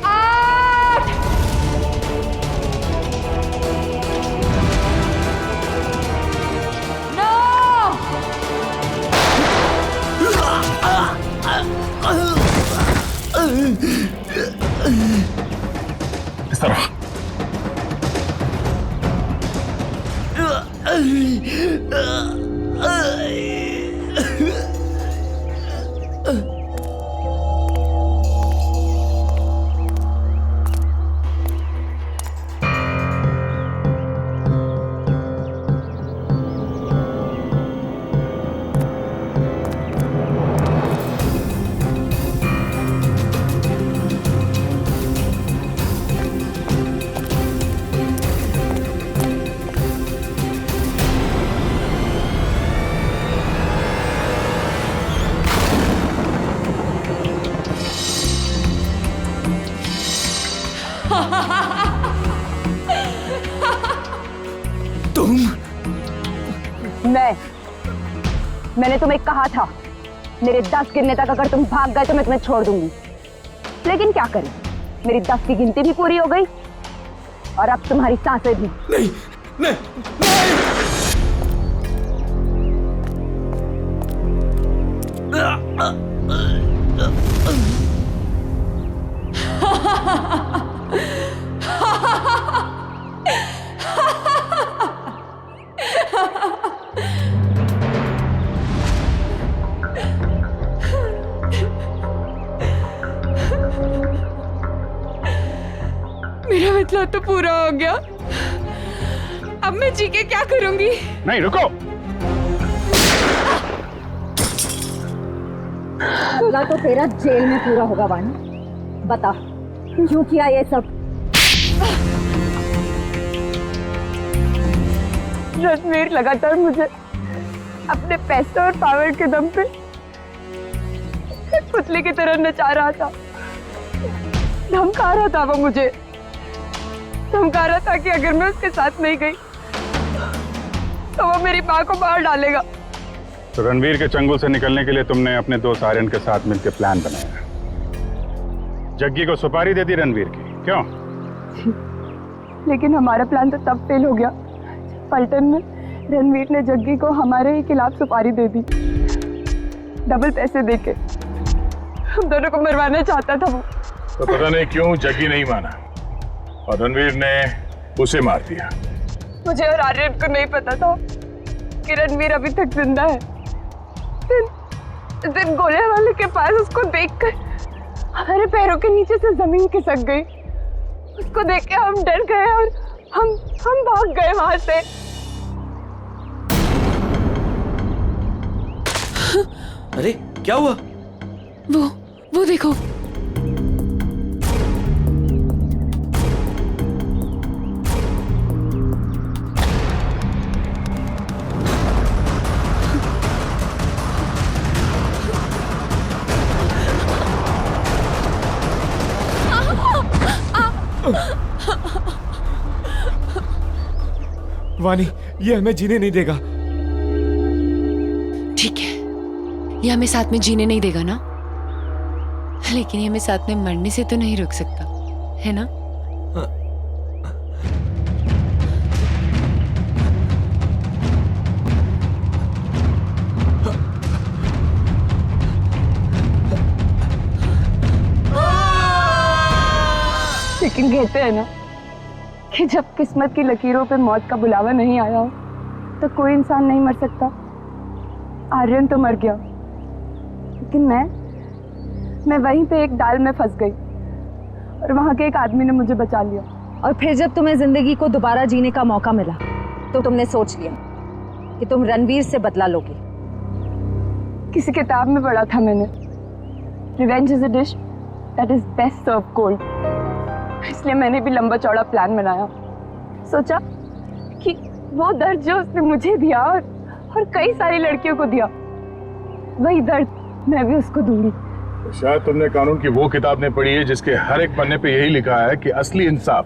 8 इस तरफ। मैंने तुम्हें कहा था मेरे 10 गिनने तक अगर तुम भाग गए तो मैं तुम्हें छोड़ दूंगी, लेकिन क्या करें, मेरी 10 की गिनती भी पूरी हो गई और अब तुम्हारी सांसें भी। नहीं नहीं मेरा मतलब तो पूरा हो गया। अब मैं जी के क्या करूंगी? नहीं रुको। पूरा तो तेरा जेल में पूरा होगा वानी। बता क्यों किया ये सब? रणवीर लगातार मुझे अपने पैसे और पावर के दम पे पुतले की तरह नचा रहा था, धमका रहा था। वो मुझे धमका रहा था कि अगर मैं उसके साथ नहीं गई तो वो मेरी माँ को मार डालेगा। तो रणवीर के चंगुल से निकलने के लिए तुमने अपने दोस्त आर्यन के साथ मिलकर प्लान बनाया, जग्गी को सुपारी दे दी रणवीर की, क्यों? लेकिन हमारा प्लान तो तब फेल हो गया पलटन में रणवीर ने जग्गी को हमारे ही खिलाफ सुपारी दे दी, डबल पैसे देके। हम दोनों को मरवाना चाहता था वो। तो पता नहीं क्यों जग्गी नहीं माना और रणवीर ने उसे मार दिया। मुझे और आर्यन को नहीं पता था कि रणवीर अभी तक जिंदा है। दिन गोले वाले के पास उसको देखकर हमारे पैरों के नीचे से जमीन खिसक गई। उसको देख के हम डर गए और हम भाग गए वहां से। अरे क्या हुआ? वो देखो। वानी, ये हमें जीने नहीं देगा। ठीक है, ये हमें साथ में जीने नहीं देगा ना, लेकिन ये हमें साथ में मरने से तो नहीं रोक सकता, है ना? लेकिन कहते हैं ना कि जब किस्मत की लकीरों पे मौत का बुलावा नहीं आया हो तो कोई इंसान नहीं मर सकता। आर्यन तो मर गया, लेकिन मैं वहीं पे एक डाल में फंस गई और वहां के एक आदमी ने मुझे बचा लिया। और फिर जब तुम्हें जिंदगी को दोबारा जीने का मौका मिला तो तुमने सोच लिया कि तुम रणवीर से बदला लोगे। किसी किताब में पढ़ा था मैंने, revenge is a dish that is best serve cold. इसलिए मैंने भी लंबा चौड़ा प्लान बनाया। सोचा कि वो दर्द जो उसने मुझे दिया और कई सारी लड़कियों को दिया, वही दर्द मैं भी उसको दूंगी। शायद तुमने कानून की वो किताब नहीं पढ़ी है जिसके हर एक पन्ने पे यही लिखा है कि असली इंसाफ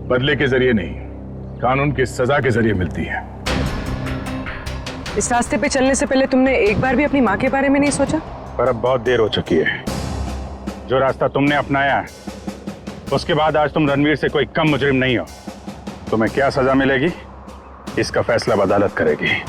बदले के जरिए नहीं, कानून की सजा के जरिए मिलती है। इस रास्ते पे चलने से पहले तुमने एक बार भी अपनी माँ के बारे में नहीं सोचा? पर अब बहुत देर हो चुकी है। जो रास्ता तुमने अपनाया है उसके बाद आज तुम रणवीर से कोई कम मुजरिम नहीं हो। तुम्हें क्या सजा मिलेगी इसका फैसला अदालत करेगी।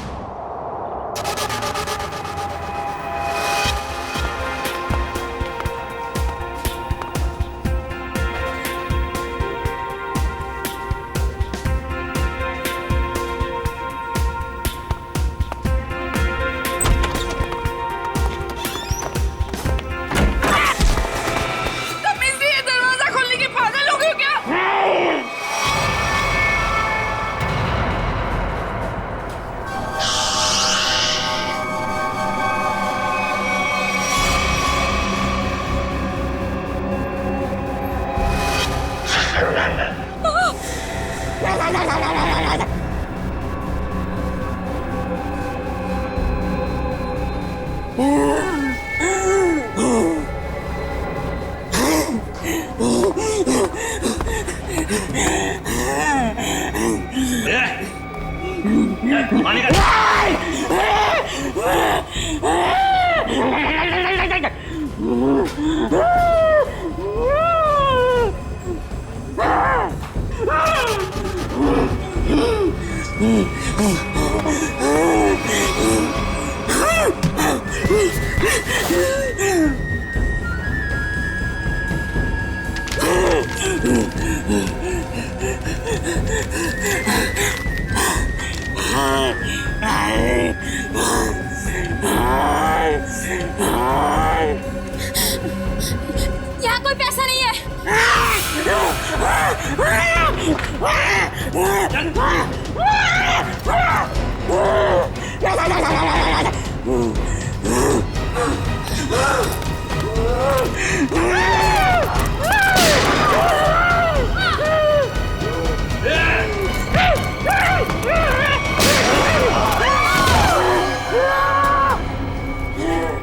यहाँ कोई पैसा नहीं है।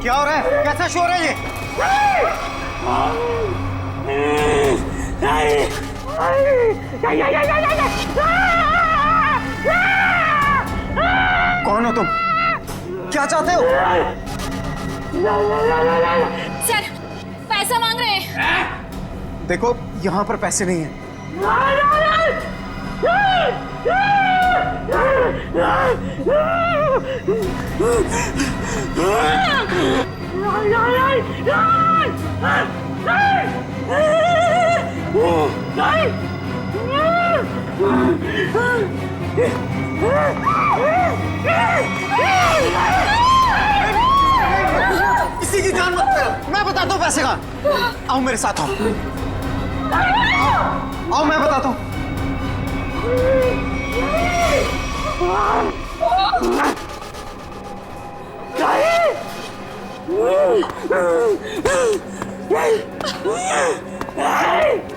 क्या हो रहा है? कैसा शोर है ये? कौन हो तुम? क्या चाहते हो? सर, पैसा मांग रहे हैं। देखो, यहाँ पर पैसे नहीं हैं। किसी की जान मत कर, मैं बताता हूँ पैसे का। आओ मेरे साथ आओ, आओ मैं बताता हूँ।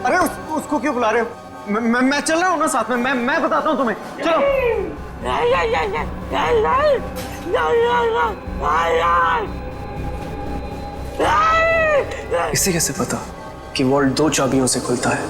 अरे उसको क्यों बुला रहे हो? मैं चल रहा हूँ ना साथ में, मैं बताता हूँ तुम्हें। चलो। इसे कैसे पता कि वॉल्ट 2 चाबियों से खुलता है?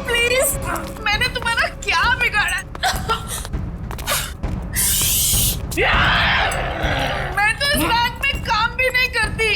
प्लीज, मैंने तुम्हारा क्या बिगाड़ा? मैं तो इस बैंक में काम भी नहीं करती।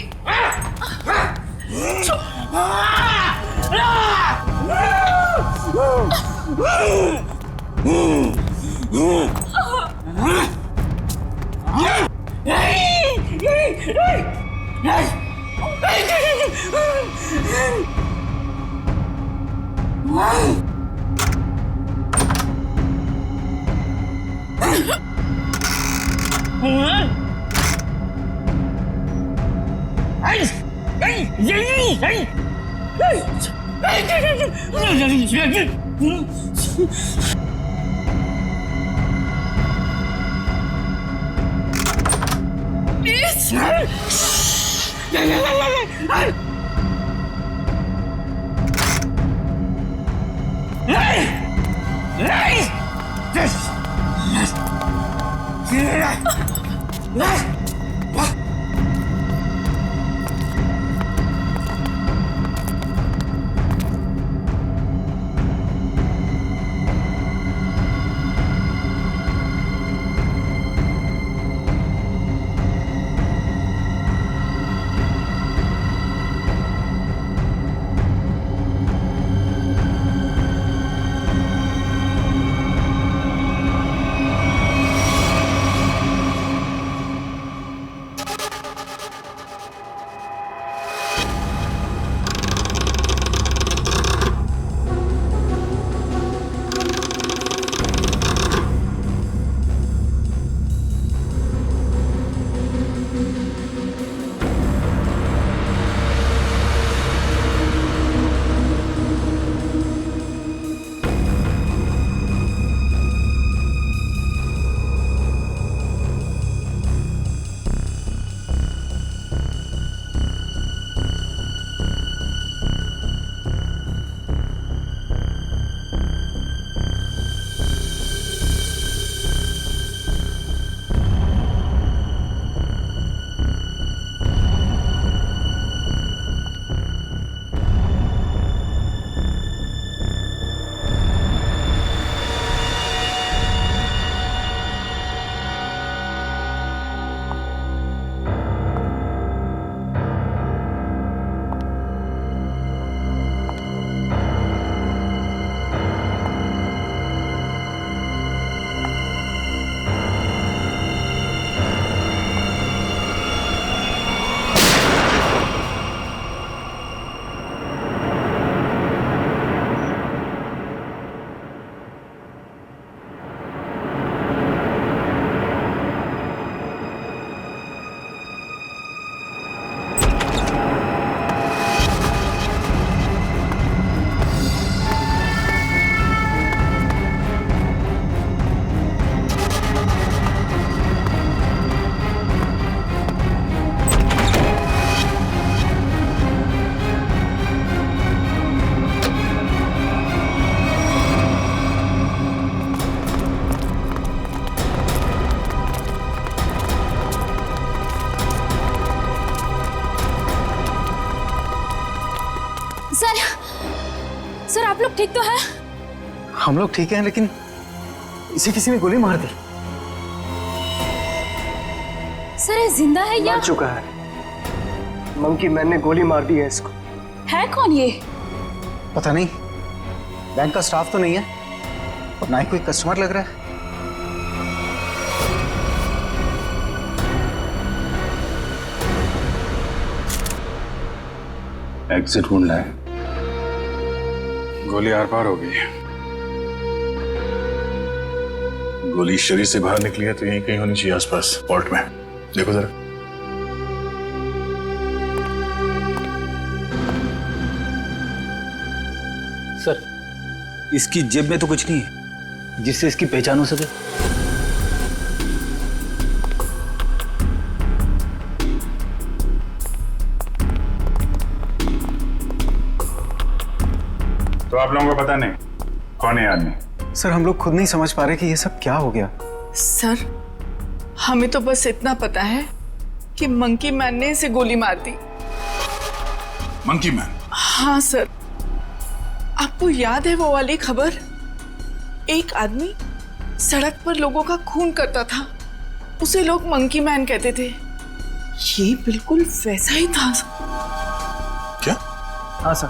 सर आप लोग ठीक तो हैं? हम लोग ठीक हैं, लेकिन इसे किसी ने गोली मार दी। सर ये जिंदा है या मर चुका है। मंकी मैन ने गोली मार दी है इसको। है कौन ये? पता नहीं, बैंक का स्टाफ तो नहीं है और ना ही कोई कस्टमर लग रहा है। एग्जिट ढूंढना है। गोली आर पार हो गई है। गोली शरीर से बाहर निकली है तो यहीं कहीं होनी चाहिए आसपास, पॉल्ट में। देखो जरा। सर इसकी जेब में तो कुछ नहीं है जिससे इसकी पहचान हो सके। तो आप लोगों को पता नहीं कौन है आदमी? सर हम लोग खुद नहीं समझ पा रहे कि ये सब क्या हो गया। सर हमें तो बस इतना पता है कि मंकी मैन ने इसे गोली मार दी। Monkey man? हाँ सर, आपको याद है वो वाली खबर? एक आदमी सड़क पर लोगों का खून करता था, उसे लोग मंकी मैन कहते थे। ये बिल्कुल वैसा ही था। क्या? हाँ सर,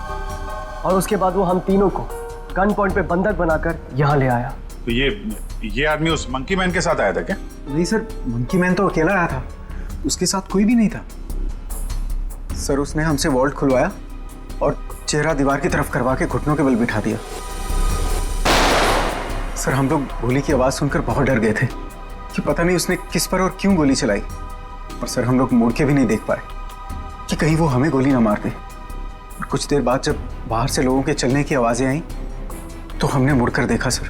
और उसके बाद वो हम तीनों को गन पॉइंट पे बंधक बनाकर यहाँ ले आया। तो ये आदमी उस मंकी मैन के साथ आया था क्या? नहीं सर, मंकी मैन तो अकेला आया था, उसके साथ कोई भी नहीं था। सर उसने हमसे वॉल्ट खुलवाया और चेहरा दीवार की तरफ करवा के घुटनों के बल बिठा दिया। सर हम लोग गोली की आवाज सुनकर बहुत डर गए थे कि पता नहीं उसने किस पर और क्यों गोली चलाई। और सर हम लोग मुड़ के भी नहीं देख पाए कि कहीं वो हमें गोली ना मार दे। और कुछ देर बाद जब बाहर से लोगों के चलने की आवाजें आई तो हमने मुड़कर देखा सर।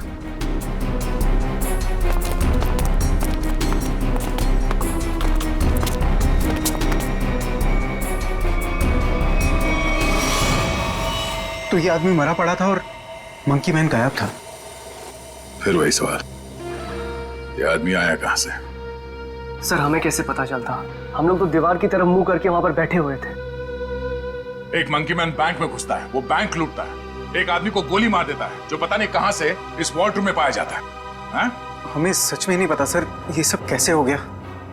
तो ये आदमी मरा पड़ा था और मंकी मैन गायब था। फिर वही सवाल, ये आदमी आया कहां से? सर हमें कैसे पता चलता? हम लोग तो दीवार की तरफ मुंह करके वहां पर बैठे हुए थे। एक मंकी मैन बैंक में घुसता है, वो बैंक लूटता है, एक आदमी को गोली मार देता है जो पता नहीं कहां से इस वॉल्ट रूम में पाया जाता है। हा? हमें सच में नहीं पता सर, ये सब कैसे हो गया।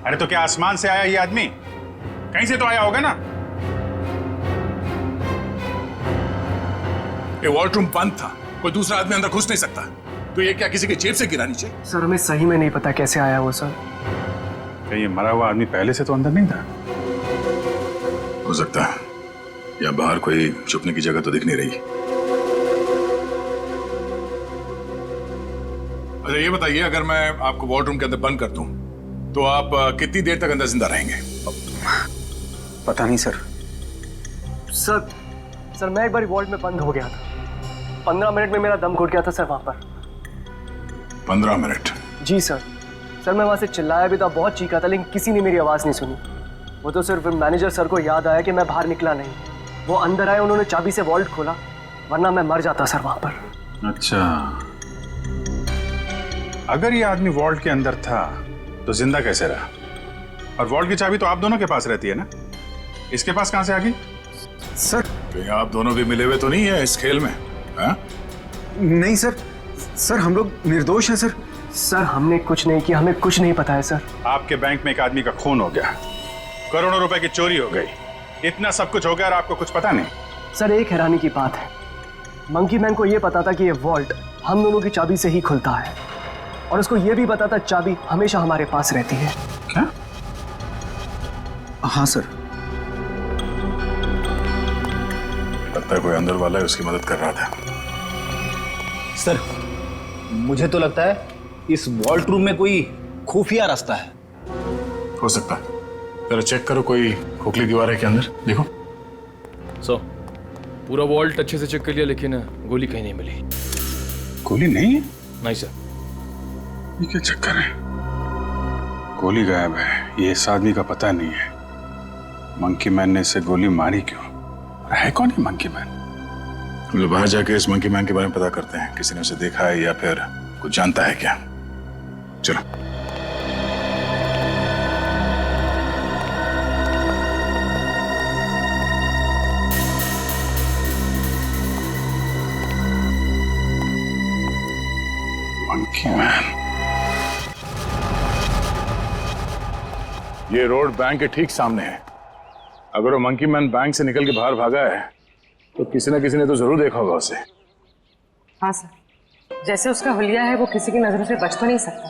अरे तो क्या आसमान से आया ये आदमी? कहीं से तो आया होगा ना। ये वॉल्ट रूम बंद था, कोई दूसरा आदमी अंदर घुस नहीं सकता, तो ये क्या किसी के जेब से गिरा नीचे? सर हमें सही में नहीं पता कैसे आया वो सर। क्या ये मरा हुआ आदमी पहले से तो अंदर नहीं था? हो सकता है, या बाहर कोई छुपने की जगह तो दिख नहीं रही। अच्छा ये बताइए, अगर मैं आपको वॉल्ट रूम के अंदर बंद कर दूं तो आप कितनी देर तक अंदर जिंदा रहेंगे? पता नहीं सर। सर मैं एक बार वॉल्ट में बंद हो गया था, 15 मिनट में मेरा दम घुट गया था सर वहां पर। 15 मिनट? जी सर। सर मैं वहां से चिल्लाया भी था, बहुत चीखा था, लेकिन किसी ने मेरी आवाज नहीं सुनी। वो तो सिर्फ मैनेजर सर को याद आया कि मैं बाहर निकला नहीं। वो अंदर आए, उन्होंने चाबी से वॉल्ट खोला, वरना मैं मर जाता सर वहां पर। अच्छा, अगर ये आदमी वॉल्ट के अंदर था तो जिंदा कैसे रहा? और वॉल्ट की चाबी तो आप दोनों के पास रहती है ना, इसके पास कहां से आ गई? सर कहीं आप दोनों भी मिले हुए तो नहीं है इस खेल में? हा? नहीं सर, सर हम लोग निर्दोष हैं सर। सर हमने कुछ नहीं किया, हमें कुछ नहीं पता है सर। आपके बैंक में एक आदमी का खून हो गया, करोड़ों रुपए की चोरी हो गई, इतना सब कुछ हो गया और आपको कुछ पता नहीं। सर एक हैरानी की बात है, मंकी मैन को यह पता था कि ये वॉल्ट हम दोनों की चाबी से ही खुलता है, और उसको यह भी पता था चाबी हमेशा हमारे पास रहती है। क्या? हाँ सर। लगता है कोई अंदर वाला है, उसकी मदद कर रहा था। सर मुझे तो लगता है इस वॉल्ट रूम में कोई खुफिया रास्ता है। हो सकता है, जरा चेक करो, कोई खोखली दीवार है के अंदर, देखो। पूरा वॉल्ट अच्छे से चेक कर लिया, लेकिन गोली कहीं नहीं मिली। गोली नहीं है? नहीं सर। ये क्या चक्कर है? गोली गायब है, ये इस आदमी का पता नहीं है। मंकी मैन ने इसे गोली मारी क्यों? है कौन है मंकी मैन? हम लोग बाहर जाके इस मंकी मैन के बारे में पता करते हैं, किसी ने उसे देखा है या फिर कुछ जानता है क्या। चलो। ये रोड बैंक के ठीक सामने है। अगर वो मंकी मैन बैंक से निकल के बाहर भागा है तो किसी न किसी ने तो जरूर देखा होगा उसे। हाँ सर, जैसे उसका हुलिया है वो किसी की नजरों से बच तो नहीं सकता।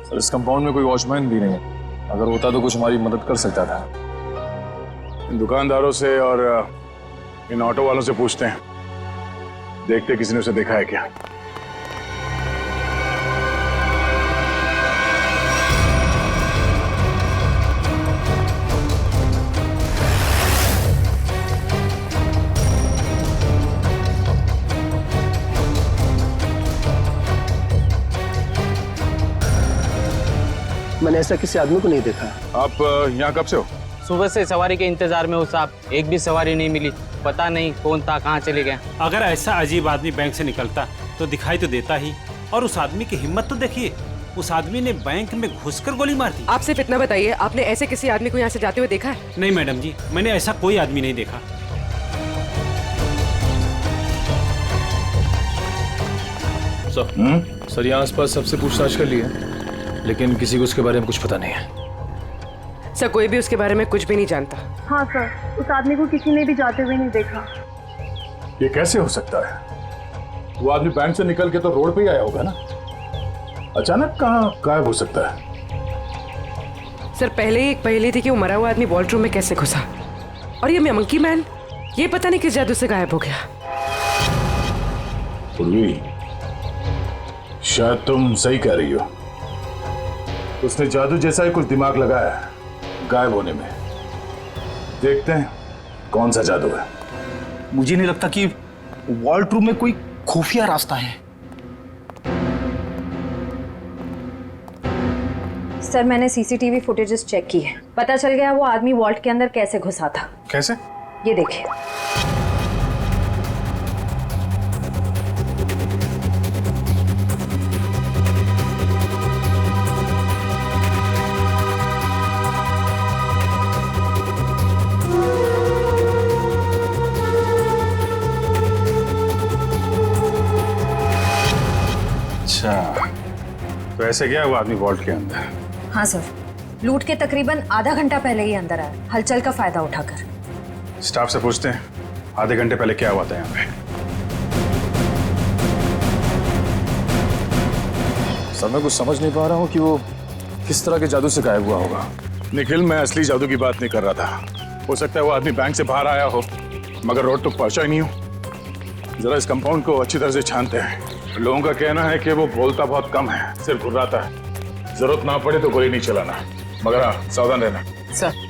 सर इस कंपाउंड में कोई वॉचमैन भी नहीं है, अगर होता तो कुछ हमारी मदद कर सकता था। इन दुकानदारों से और इन ऑटो वालों से पूछते हैं, देखते किसी ने उसे देखा है क्या। मैंने ऐसा किसी आदमी को नहीं देखा। आप यहाँ कब से हो? सुबह से सवारी के इंतजार में हो साहब, एक भी सवारी नहीं मिली। पता नहीं कौन था, कहाँ चले गए। अगर ऐसा अजीब आदमी बैंक से निकलता तो दिखाई तो देता ही। और उस आदमी की हिम्मत तो देखिए, उस आदमी ने बैंक में घुसकर गोली मार दी। आप सिर्फ इतना बताइए, आपने ऐसे किसी आदमी को यहाँ से जाते हुए देखा है? नहीं मैडम जी, मैंने ऐसा कोई आदमी नहीं देखा। सर यहाँ आसपास सबसे पूछताछ कर ली है, लेकिन किसी को उसके बारे में कुछ पता नहीं है। सर कोई भी उसके बारे में कुछ भी नहीं जानता। हाँ सर, उस आदमी को किसी ने भी जाते हुए नहीं देखा। ये कैसे हो सकता है? वो आदमी बैंक से निकल के तो रोड पे ही आया होगा ना, अचानक कहाँ गायब हो सकता है? सर पहले ही एक पहेली थी कि वो मरा हुआ आदमी वॉल्ट रूम में कैसे घुसा, और ये मंकी मैन ये पता नहीं किस जादू से गायब हो गया। पूर्वी, शायद तुम सही कह रही हो। उसने जादू जैसा ही कुछ दिमाग लगाया है गायब होने में। देखते हैं कौन सा जादू है। मुझे नहीं लगता कि वॉल्ट रूम में कोई खुफिया रास्ता है। सर मैंने सीसीटीवी फुटेजेस चेक की है, पता चल गया वो आदमी वॉल्ट के अंदर कैसे घुसा था। कैसे? ये देखिए। तो ऐसे गया वो आदमी वॉल्ट के अंदर? हाँ सर, लूट के तकरीबन आधा घंटा पहले ही अंदर आया, हलचल का फायदा उठाकर। स्टाफ से पूछते हैं आधे घंटे पहले क्या हुआ था यहाँ पे। सर मैं कुछ समझ नहीं पा रहा हूँ कि वो किस तरह के जादू से गायब हुआ होगा। निखिल, मैं असली जादू की बात नहीं कर रहा था। हो सकता है वो आदमी बैंक से बाहर आया हो मगर रोड तक पहुंचा ही नहीं हो। जरा इस कंपाउंड को अच्छी तरह से छानते हैं। लोगों का कहना है कि वो बोलता बहुत कम है, सिर्फ घुर्राता है। जरूरत ना पड़े तो गोली नहीं चलाना, मगर हाँ सावधान रहना। सर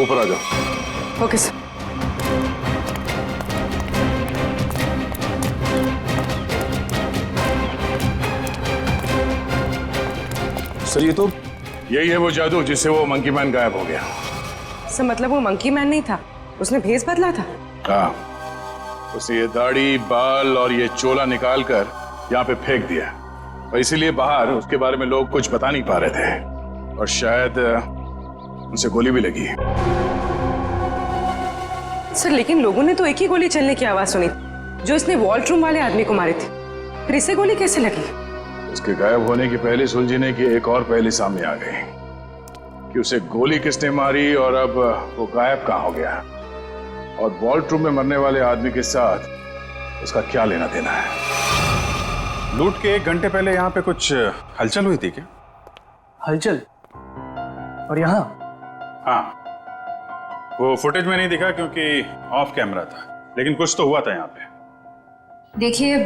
ऊपर आ जाओ। Okay sir. सर ये तो यही है वो जादू जिससे वो मंकी मैन गायब हो गया। सर मतलब वो मंकी मैन नहीं था, उसने भेस बदला था। हाँ, उसे ये दाढ़ी बाल और ये चोला निकाल कर यहाँ पे फेंक दिया, और इसीलिए बाहर उसके बारे में लोग कुछ बता नहीं पा रहे थे, और शायद उनसे गोली भी लगी। सर लेकिन लोगों ने तो एक ही गोली चलने की आवाज सुनी, जो इसने वॉल्ट्रूम वाले आदमी को मारे थे, फिर इसे गोली कैसे लगी? उसके गायब होने की पहले सुलझने की एक और पहली सामने आ गई कि उसे गोली किसने मारी और अब वो गायब कहां हो गया, और वॉल्ट्रूम में मरने वाले आदमी के साथ उसका क्या लेना देना है। लूट के 1 घंटे पहले यहाँ पे कुछ हलचल हुई थी क्या? हलचल? और यहाँ? हाँ, वो फुटेज में नहीं दिखा क्योंकि ऑफ कैमरा था, लेकिन कुछ तो हुआ था यहाँ पे। देखिए,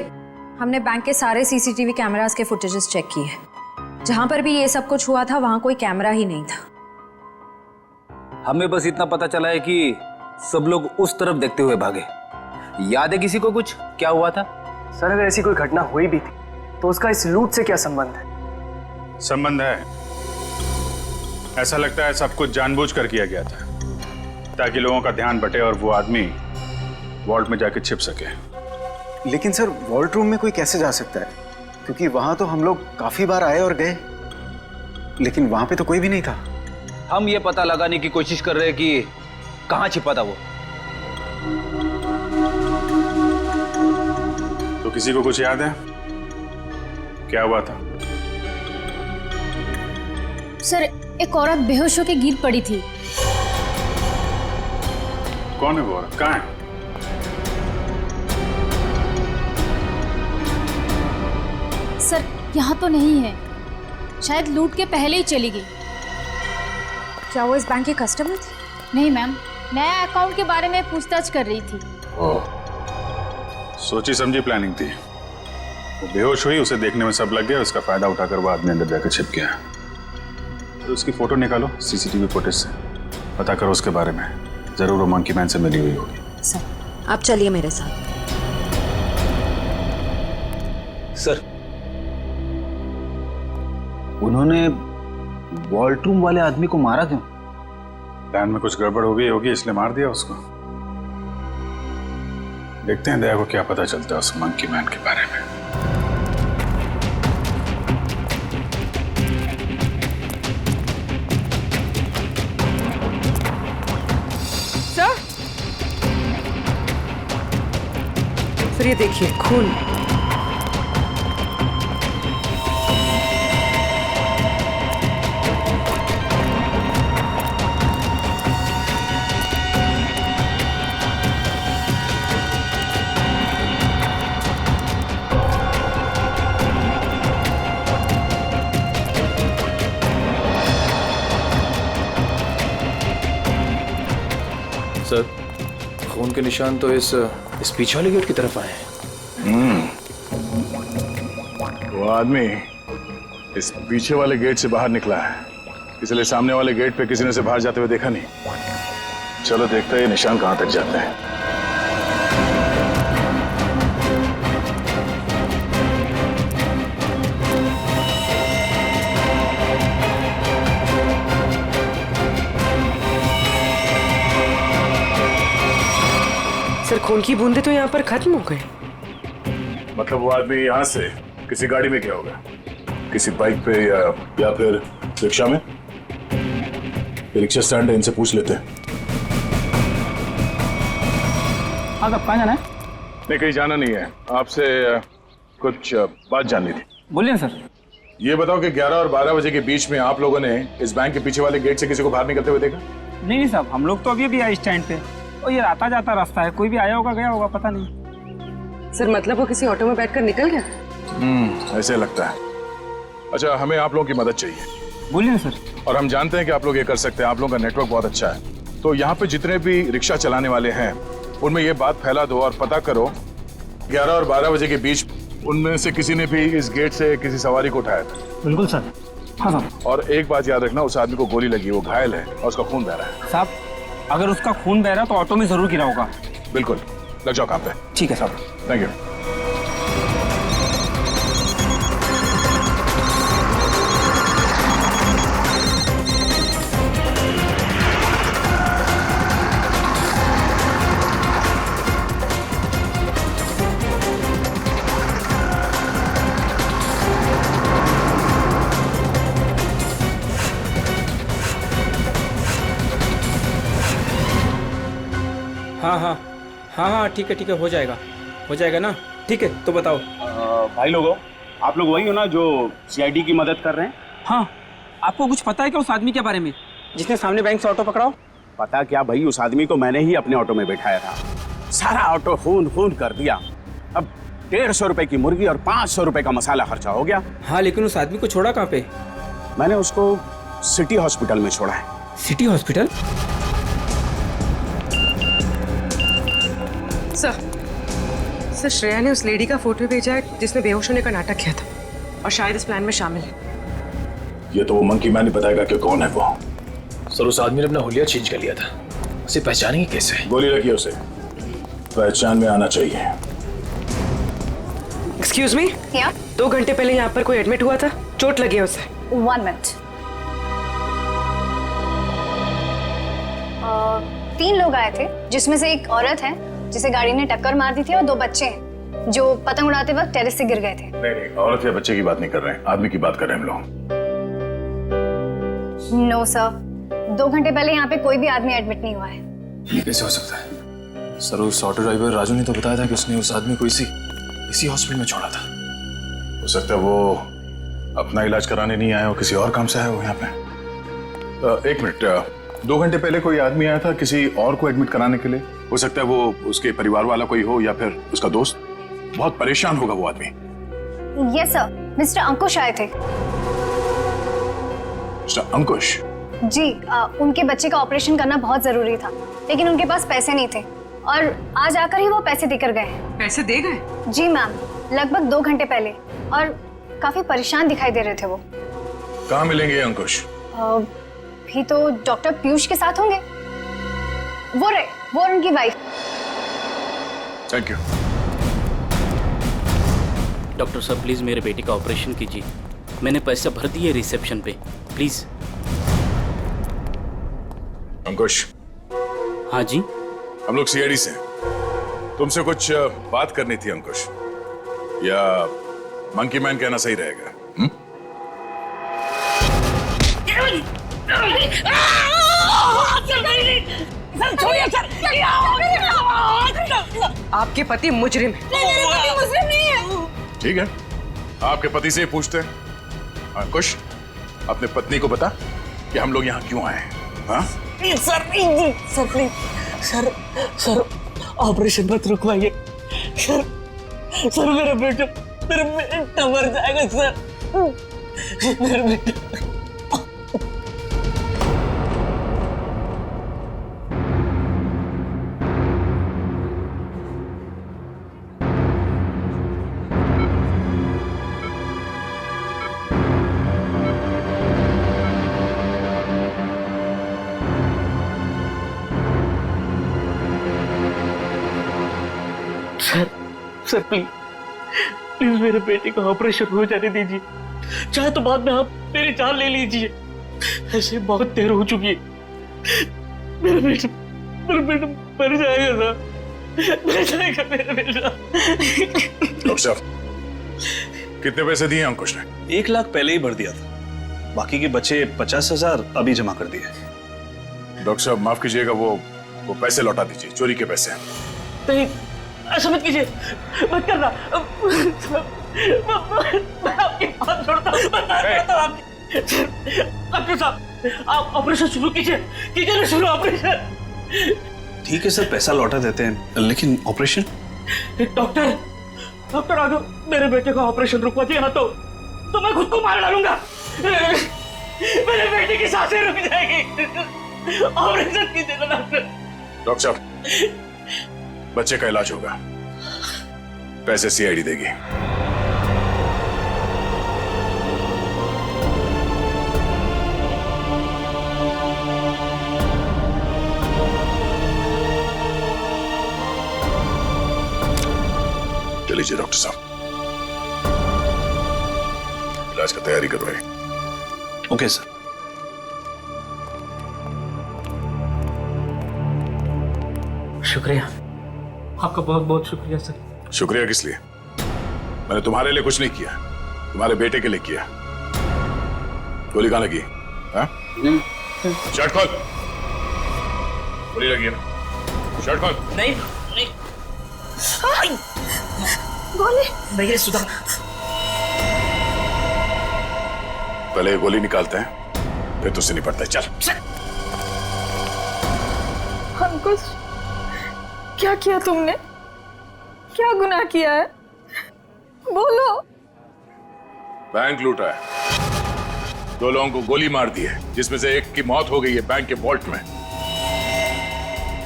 हमने बैंक के सारे सीसीटीवी कैमरास के फुटेजेस चेक किए। जहां पर भी ये सब कुछ हुआ था वहां कोई कैमरा ही नहीं था। हमें बस इतना पता चला है कि सब लोग उस तरफ देखते हुए भागे। याद है किसी को कुछ क्या हुआ था? सर, अगर ऐसी कोई घटना हुई भी थी तो उसका इस लूट से क्या संबंध है? संबंध है। ऐसा लगता है सब कुछ जानबूझकर किया गया था ताकि लोगों का ध्यान बटे और वो आदमी वॉल्ट में जाके छिप सके। लेकिन सर, वॉल्ट रूम में कोई कैसे जा सकता है? क्योंकि वहां तो हम लोग काफी बार आए और गए, लेकिन वहां पे तो कोई भी नहीं था। हम ये पता लगाने की कोशिश कर रहे हैं कि कहां छिपा था वो। तो किसी को कुछ याद है क्या हुआ था? सर, एक औरत बेहोश होकर गिर पड़ी थी। कौन है वो औरत? कहाँ है? सर, यहाँ तो नहीं है, शायद लूट के पहले ही चली गई। क्या वो इस बैंक की कस्टमर थी? नहीं मैम, नया अकाउंट के बारे में पूछताछ कर रही थी। सोची समझी प्लानिंग थी। वो बेहोश हुई, उसे देखने में सब लग गया, उसका फायदा उठाकर वो आदमी अंदर जाकर छिप गया। तो उसकी फोटो निकालो सीसीटीवी फुटेज से, पता करो उसके बारे में। जरूर वो मंकी मैन से मिली हुई होगी। सर, आप चलिए मेरे साथ। सर, उन्होंने वॉल्ट्रूम वाले आदमी को मारा क्यों? प्लान में कुछ गड़बड़ हो गई होगी, इसलिए मार दिया उसको। देखते हैं दया को क्या पता चलता है उस मंकी मैन के बारे में। सर, ये देखिए खून। सर, खून के निशान तो इस पीछे वाले गेट की तरफ आए हैं। वो आदमी इस पीछे वाले गेट से बाहर निकला है, इसलिए सामने वाले गेट पे किसी ने उसे बाहर जाते हुए देखा नहीं। चलो देखते हैं ये निशान कहां तक जाते हैं। सर, खून की बूंदे तो यहाँ पर खत्म हो गए। मतलब वो आदमी यहाँ से किसी गाड़ी में गया होगा, किसी बाइक पे या फिर रिक्शा में। रिक्शा स्टैंड है, इनसे पूछ लेते हैं। हाँ साहब, कहाँ जाना है? नहीं, कहीं जाना नहीं है, आपसे कुछ बात जाननी थी। बोलिए सर। ये बताओ कि 11 और 12 बजे के बीच में आप लोगों ने इस बैंक के पीछे वाले गेट से किसी को बाहर निकलते हुए देखा? नहीं साहब, हम लोग तो अभी आए स्टैंड पे, और ये आता जाता रास्ता है, कोई भी आया होगा गया होगा, पता नहीं। सर, मतलब वो किसी ऑटो में बैठकर निकल गया? ऐसे लगता है। अच्छा, हमें आप लोगों की मदद चाहिए। बोलिए सर। और हम जानते हैं कि आप लोग ये कर सकते हैं, आप लोगों का नेटवर्क बहुत अच्छा है। तो यहाँ पे जितने भी रिक्शा चलाने वाले हैं उनमें ये बात फैला दो और पता करो 11 और 12 बजे के बीच उनमें से किसी ने भी इस गेट से किसी सवारी को उठाया था। बिल्कुल सर। हाँ साहब। और एक बात याद रखना, उस आदमी को गोली लगी, वो घायल है और उसका खून बह रहा है। साहब, अगर उसका खून बह रहा तो ऑटो में जरूर गिरा होगा। बिल्कुल, लग जाओ काम पे। ठीक है साहब। Thank you. हाँ, ठीक है, हो जाएगा। हो जाएगा ना? ठीक है, तो बताओ। भाई लोगों, आप लोग वही हो ना जो सीआईडी की मदद कर रहे हैं? हाँ, आपको कुछ पता है क्या उस आदमी के बारे में जिसने सामने बैंक से ऑटो पकड़ाओ? पता क्या भाई, उस आदमी को मैंने ही अपने ऑटो में बैठाया था। सारा ऑटो खून खून कर दिया। अब 150 रुपए की मुर्गी और 500 रुपए का मसाला खर्चा हो गया। हाँ, लेकिन उस आदमी को छोड़ा कहाँ पे? मैंने उसको सिटी हॉस्पिटल में छोड़ा है। City hospital? सर, श्रेया ने उस लेडी का फोटो भेजा है जिसने बेहोश होने का नाटक किया था और शायद इस प्लान में शामिल है। ये तो वो मंकी मैन ही बताएगा कि कौन है वो। सर, उस आदमी ने अपना हुलिया चेंज कर लिया था। उसे पहचानेंगे कैसे? गोली लगी उसे, पहचान में आना चाहिए। एक्सक्यूज मी, 2 घंटे पहले यहाँ पर कोई एडमिट हुआ था, चोट लगी है उसे। 1 मिनट। 3 लोग आए थे, जिसमें से एक औरत है जिसे गाड़ी ने टक्कर मार दी थी और 2 बच्चे हैं जो पतंग उड़ाते वक्त टेरेस से गिर गए थे। नहीं, औरत या बच्चे की बात नहीं कर रहे हैं, आदमी की बात कर रहे हैं हम लोग। नो सर, 2 घंटे पहले यहाँ पे कोई भी आदमी एडमिट नहीं हुआ है। ये कैसे हो सकता है? सर, उस ऑटो ड्राइवर राजू ने तो बताया था कि उसने उस आदमी को इसी हॉस्पिटल में छोड़ा था। हो सकता है वो अपना इलाज कराने नहीं आया हो, किसी और काम से आया हो यहाँ पे। 1 मिनट, 2 घंटे पहले कोई आदमी आया था किसी और को एडमिट कराने के लिए। हो सकता है वो उसके परिवार वाला कोई हो या फिर उसका दोस्त। बहुत परेशान होगा वो आदमी। यस सर, मिस्टर अंकुश आए थे। मिस्टर अंकुश? जी, उनके बच्चे का ऑपरेशन करना बहुत जरूरी था, लेकिन उनके पास पैसे नहीं थे और आज आकर ही वो पैसे देकर गए हैं। पैसे दे गए? जी मैम, लगभग 2 घंटे पहले, और काफी परेशान दिखाई दे रहे थे वो। कहाँ मिलेंगे अंकुश? भी तो डॉक्टर पीयूष के साथ होंगे। वो उनकी वाइफ। Thank you. डॉक्टर साहब, प्लीज मेरे बेटे का ऑपरेशन कीजिए। मैंने पैसे भर दिए रिसेप्शन पे, प्लीज। अंकुश। हाँ जी। हम लोग सीआईडी से हैं। तुमसे कुछ बात करनी थी अंकुश, या मंकी मैन कहना सही रहेगा? आपके पति मुजरिम है। मुजरिम नहीं है। ठीक है, आपके पति से ही पूछते हैं। अंकुश, अपने पत्नी को बता कि हम लोग यहाँ क्यों आए हैं। हाँ? सर प्लीज, सर ऑपरेशन मत रुकवाइए। सर मेरा बेटा मर जाएगा सर। मेरा बेटा। सर प्लीज मेरे बेटे का ऑपरेशन हो जाने दीजिए। चाहे तो बाद में आप मेरी जान ले लीजिए। ऐसे बहुत देर हो चुकी है। मेरा बेटा मर जाएगा सर, मर जाएगा मेरा बेटा। डॉक्टर साहब, कितने पैसे दिए अंकुश ने? 1 लाख पहले ही भर दिया था, बाकी के बचे 50,000 अभी जमा कर दिए। डॉक्टर साहब माफ कीजिएगा, वो पैसे लौटा दीजिए, चोरी के पैसे हैं। नहीं, ऐसा मत कीजिए, मत करना। मैं आपकी बात छोड़ता हूँ, डॉक्टर साहब आप ऑपरेशन शुरू कीजिए ना, शुरू ऑपरेशन। ठीक है सर, पैसा लौटा देते हैं, लेकिन ऑपरेशन? डॉक्टर अगर मेरे बेटे का ऑपरेशन रुकवा दिया ना तो मैं खुद को मार डालूंगा। मेरे बेटे की सांसें रुक जाएगी। ऑपरेशन कीजिएगा डॉक्टर। डॉक्टर साहब, बच्चे का इलाज होगा, पैसे सीआईडी देगी। चलिए डॉक्टर साहब, इलाज का तैयारी करवाइए। Okay sir. शुक्रिया, आपका बहुत बहुत शुक्रिया सर। शुक्रिया किस लिए? मैंने तुम्हारे लिए कुछ नहीं किया, तुम्हारे बेटे के लिए किया। गोली कहाँ लगी? शर्ट खोल। गोली लगी है ना? शर्ट खोल। नहीं गोली नहीं सुधा, पहले ये गोली निकालते हैं, फिर तुझसे निपटते हैं। चल। अंकुश, क्या किया तुमने? क्या गुनाह किया है? बोलो। बैंक लूटा है, 2 लोगों को गोली मार दी है, जिसमें से एक की मौत हो गई है बैंक के वॉल्ट में।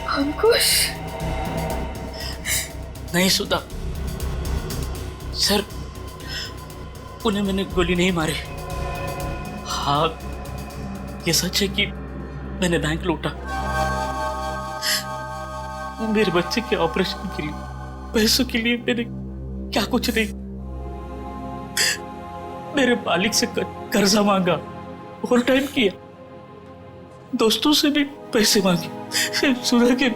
अंकुश, नहीं सुधा सर, उन्हें मैंने गोली नहीं मारी। हाँ, ये सच है कि मैंने बैंक लूटा। मेरे बच्चे के ऑपरेशन के लिए, पैसों के लिए मैंने क्या कुछ नहीं, मेरे मालिक से कर्जा मांगा, ओवर टाइम किया, दोस्तों से भी पैसे मांगे, सुधा के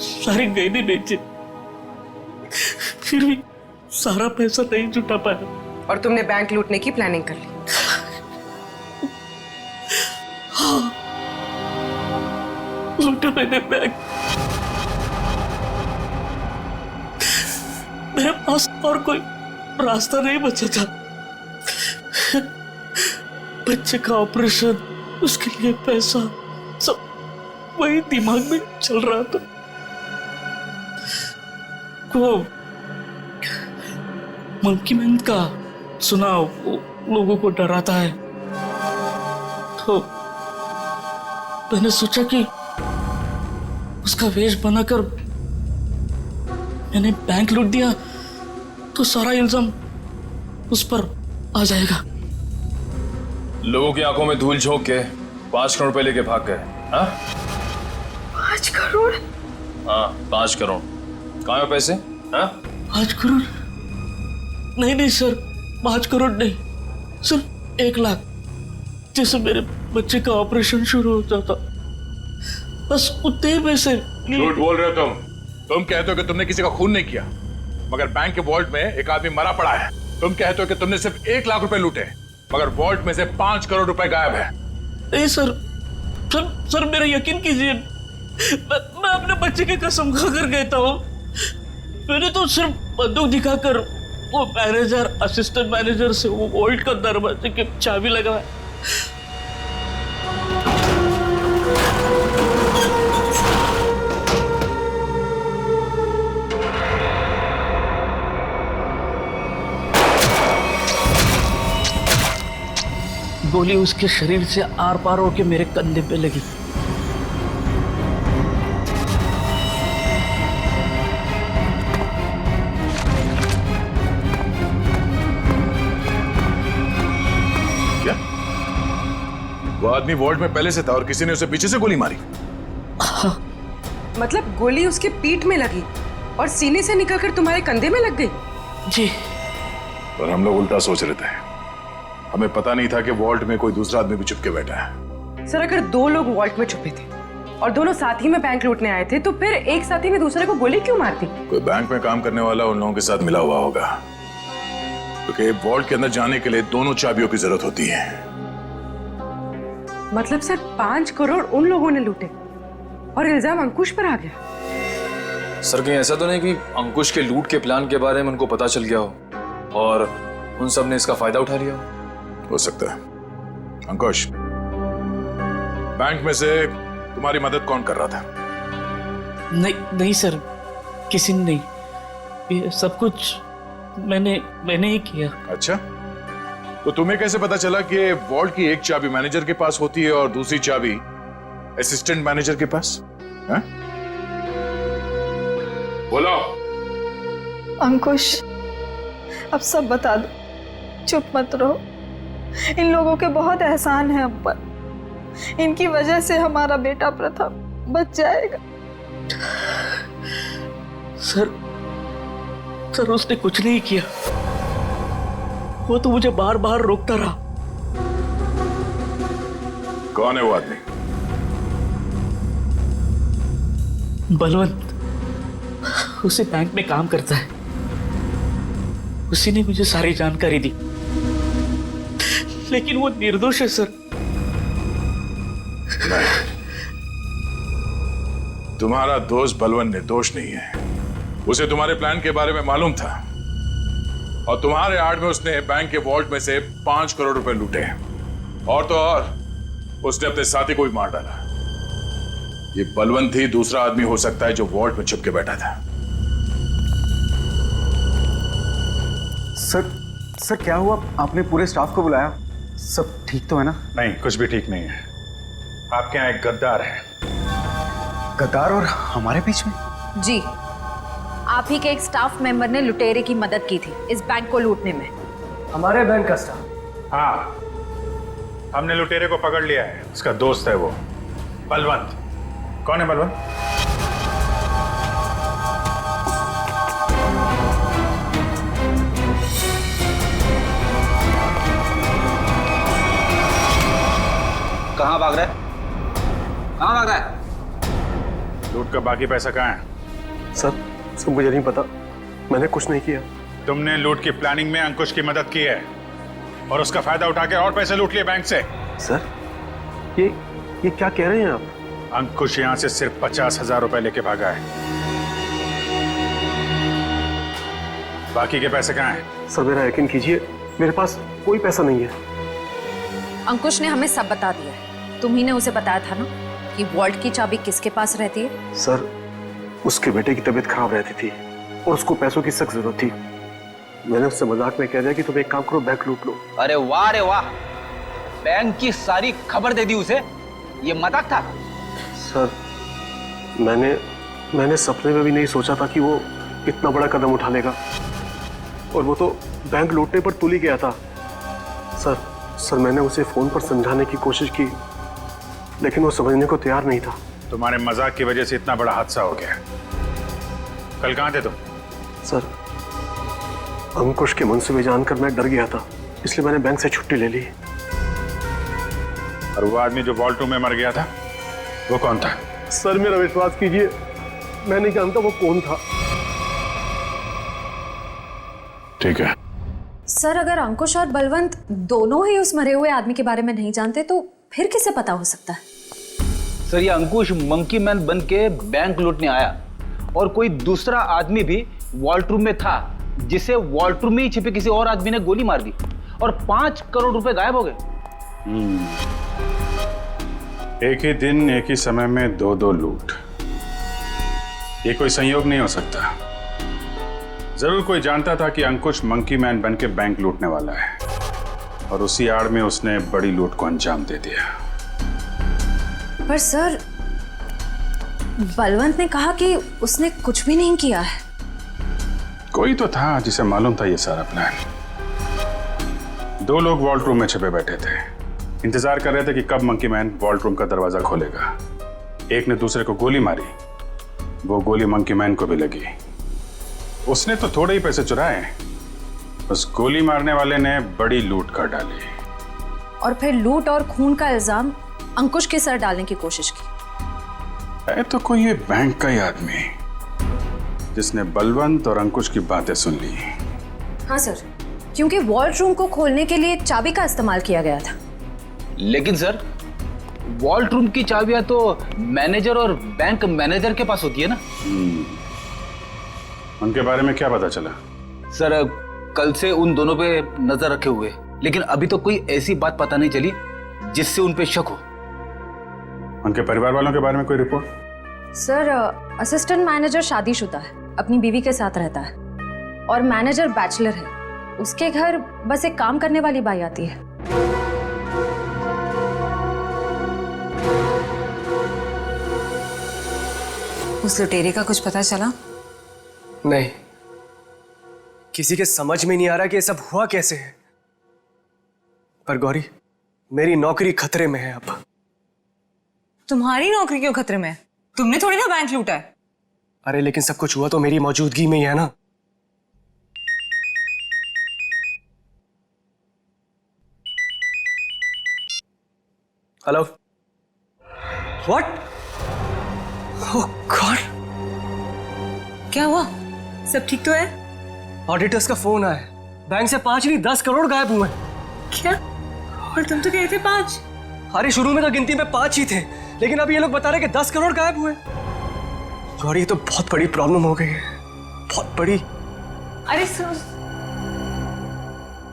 सारे गहने बेचे, फिर भी सारा पैसा नहीं जुटा पाया। और तुमने बैंक लूटने की प्लानिंग कर ली? हाँ, लूटा मैंने बैंक। मेरे पास और कोई रास्ता नहीं बचा था। बच्चे का ऑपरेशन, उसके लिए पैसा, सब वही दिमाग में चल रहा था। वो मंकी मैन का सुना, लोगों को डराता है, तो मैंने सोचा कि उसका वेश बनाकर मैंने बैंक लूट दिया तो सारा इल्जाम उस पर आ जाएगा। लोगों की आंखों में धूल झोंक के 5 करोड़ रुपए लेके भाग गए। हाँ 5 करोड़? हाँ 5 करोड़। कहाँ है पैसे? हाँ 5 करोड़ नहीं नहीं सर, 5 करोड़ नहीं, सिर्फ 1 लाख। जैसे मेरे बच्चे का ऑपरेशन शुरू हो जाता, बस उतने पैसे। झूठ बोल रहे हो तुम कहते हो कि तुमने किसी का खून नहीं किया, मगर बैंक के वॉल्ट में एक आदमी मरा पड़ा है। तुम कहते हो कि तुमने सिर्फ 1 लाख रुपए लूटे, मगर वॉल्ट में से 5 करोड़ रुपए गायब है। नहीं सर, सर मेरा यकीन कीजिए, मैं अपने बच्चे की कसम खाकर कहता हूँ, मैंने तो सिर्फ बंदूक दिखाकर वो मैनेजर, असिस्टेंट मैनेजर से वो वॉल्ट का दरवाजे की चाबी लगाया। गोली उसके शरीर से आर पार होकर मेरे कंधे पे लगी। क्या? वो आदमी वॉल्ट में पहले से था और किसी ने उसे पीछे से गोली मारी? मतलब गोली उसके पीठ में लगी और सीने से निकलकर तुम्हारे कंधे में लग गई? जी। पर हम लोग उल्टा सोच रहे थे, हमें पता नहीं था कि वॉल्ट में कोई दूसरा आदमी भी छुप के बैठा है। सर, अगर 2 लोग वॉल्ट में छुपे थे और दोनों साथ ही में बैंक लूटने आए थे, तो फिर एक साथी ने दूसरे को गोली क्यों मार दी? कोई बैंक में काम करने वाला उन लोगों के साथ मिला हुआ होगा, क्योंकि वॉल्ट के अंदर जाने के लिए दोनों चाबियों की जरूरत होती है। मतलब सर 5 करोड़ उन लोगों ने लूटे और इल्जाम अंकुश पर आ गया? सर कहीं ऐसा तो नहीं कि अंकुश के लूट के प्लान के बारे में उनको पता चल गया हो और उन सब ने इसका फायदा उठा लिया हो सकता है। अंकुश, बैंक में से तुम्हारी मदद कौन कर रहा था? नहीं सर, किसी ने नहीं, ये सब कुछ मैंने ही किया। अच्छा, तो तुम्हें कैसे पता चला कि वॉल्ट की एक चाबी मैनेजर के पास होती है और दूसरी चाबी असिस्टेंट मैनेजर के पास? है? बोलो। अंकुश, अब सब बता दो, चुप मत रहो। इन लोगों के बहुत एहसान है हम पर, इनकी वजह से हमारा बेटा प्रथम बच जाएगा। सर उसने कुछ नहीं किया, वो तो मुझे बार बार रोकता रहा। कौन है वो आदमी? बलवंत, उसी बैंक में काम करता है, उसी ने मुझे सारी जानकारी दी, लेकिन वो निर्दोष है सर। नहीं, तुम्हारा दोस्त बलवंत निर्दोष नहीं है, उसे तुम्हारे प्लान के बारे में मालूम था और तुम्हारे आड़ में उसने बैंक के वॉल्ट में से 5 करोड़ रुपए लूटे। और तो और उसने अपने साथी को भी मार डाला। ये बलवंत ही दूसरा आदमी हो सकता है जो वॉल्ट में छुप के बैठा था। सर क्या हुआ? आपने पूरे स्टाफ को बुलाया? सब ठीक तो है ना? नहीं, कुछ भी ठीक नहीं है। आपके यहाँ एक गद्दार है। गद्दार और हमारे बीच में? जी, आप ही के एक स्टाफ मेंबर ने लुटेरे की मदद की थी इस बैंक को लूटने में। हमारे बैंक का स्टाफ? हाँ, हमने लुटेरे को पकड़ लिया है। उसका दोस्त है वो बलवंत। कौन है बलवंत? कहाँ भाग रहा है? कहाँ भाग रहा है? लूट का बाकी पैसा कहाँ है? सर मुझे नहीं पता, मैंने कुछ नहीं किया। तुमने लूट की प्लानिंग में अंकुश की मदद की है और उसका फायदा उठा के और पैसे लूट लिए बैंक से। सर ये क्या कह रहे हैं आप? अंकुश यहाँ से सिर्फ 50,000 रुपए लेके भागा है। बाकी के पैसे कहाँ हैं? सर मेरा यकीन कीजिए, मेरे पास कोई पैसा नहीं है। अंकुश ने हमें सब बता दिया है। तुम्ही ने उसे बताया था ना कि वॉल्ट की चाबी किसके पास रहती है? सर उसके बेटे की तबीयत खराब रहती थी और उसको पैसों की सख्त जरूरत थी। मैंने उससे मजाक में कह दिया कि तुम एक काम करो, बैंक लूट लो। अरे वाह, बैंक की सारी खबर दे दी उसे। ये मजाक था? सर मैंने सपने में भी नहीं सोचा था कि वो इतना बड़ा कदम उठा लेगा। और वो तो बैंक लूटने पर तुल ही गया था। सर मैंने उसे फोन पर समझाने की कोशिश की, लेकिन वो समझने को तैयार नहीं था। तुम्हारे मजाक की वजह से इतना बड़ा हादसा हो गया। कल कहाँ थे तुम? सर अंकुश के मंसूबे जानकर मैं डर गया था, इसलिए मैंने बैंक से छुट्टी ले ली। और वो आदमी जो वॉल्ट रूम में मर गया था, वो कौन था? सर मेरा विश्वास कीजिए, मैं नहीं जानता वो कौन था। ठीक है सर, अगर अंकुश और बलवंत दोनों ही उस मरे हुए आदमी के बारे में नहीं जानते तो फिर किसे पता हो सकता है? सर ये अंकुश मंकी मैन बन के बैंक लूटने आया और कोई दूसरा आदमी भी वॉल्ट रूम में था, जिसे वॉल्ट रूम में ही छिपे किसी और आदमी ने गोली मार दी और 5 करोड़ रुपए गायब हो गए। एक ही दिन एक ही समय में दो लूट, ये कोई संयोग नहीं हो सकता। जरूर कोई जानता था कि अंकुश मंकी मैन बन के बैंक लूटने वाला है और उसी आड़ में उसने बड़ी लूट को अंजाम दे दिया। पर सर बलवंत ने कहा कि उसने कुछ भी नहीं किया है। कोई तो था जिसे मालूम था ये सारा प्लान। 2 लोग वॉल्ट रूम में छिपे बैठे थे, इंतजार कर रहे थे कि कब मंकी मैन वॉल्ट रूम का दरवाजा खोलेगा। एक ने दूसरे को गोली मारी, वो गोली मंकी मैन को भी लगी। उसने तो थोड़े ही पैसे चुराए, उस गोली मारने वाले ने बड़ी लूट कर डाली और फिर लूट और खून का इल्जाम अंकुश के सर डालने की कोशिश की। है तो कोई ये बैंक का ही आदमी जिसने बलवंत और अंकुश की बातें सुन ली। हाँ सर, क्योंकि वॉल्ट रूम को खोलने के लिए चाबी का इस्तेमाल किया गया था। लेकिन सर वॉल्ट रूम की चाबियां तो मैनेजर और बैंक मैनेजर के पास होती है ना। उनके बारे में क्या पता चला? सर कल से उन दोनों पे नजर रखे हुए, लेकिन अभी तो कोई ऐसी बात पता नहीं चली जिससे उन पे शक हो। उनके परिवार वालों के बारे में कोई रिपोर्ट? सर असिस्टेंट मैनेजर शादीशुदा है, अपनी बीवी के साथ रहता है और मैनेजर बैचलर है। उसके घर बस एक काम करने वाली बाई आती है। उस लुटेरे का कुछ पता चला? नहीं, किसी के समझ में नहीं आ रहा कि ये सब हुआ कैसे है। पर गौरी, मेरी नौकरी खतरे में है अब। तुम्हारी नौकरी क्यों खतरे में है? तुमने थोड़ी ना बैंक लूटा है। अरे लेकिन सब कुछ हुआ तो मेरी मौजूदगी में ही है ना। Hello, what? ओह गॉड, क्या हुआ? सब ठीक तो है? ऑडिटर्स का फोन आया, बैंक से 5 नहीं 10 करोड़ गायब हुए। क्या? और तुम तो कहते 5? अरे शुरू में तो गिनती में 5 ही थे, लेकिन अब ये लोग बता रहे कि 10 करोड़ गायब हुए। गौरी, ये तो बहुत बड़ी प्रॉब्लम हो गई है। बहुत बड़ी। अरे सर,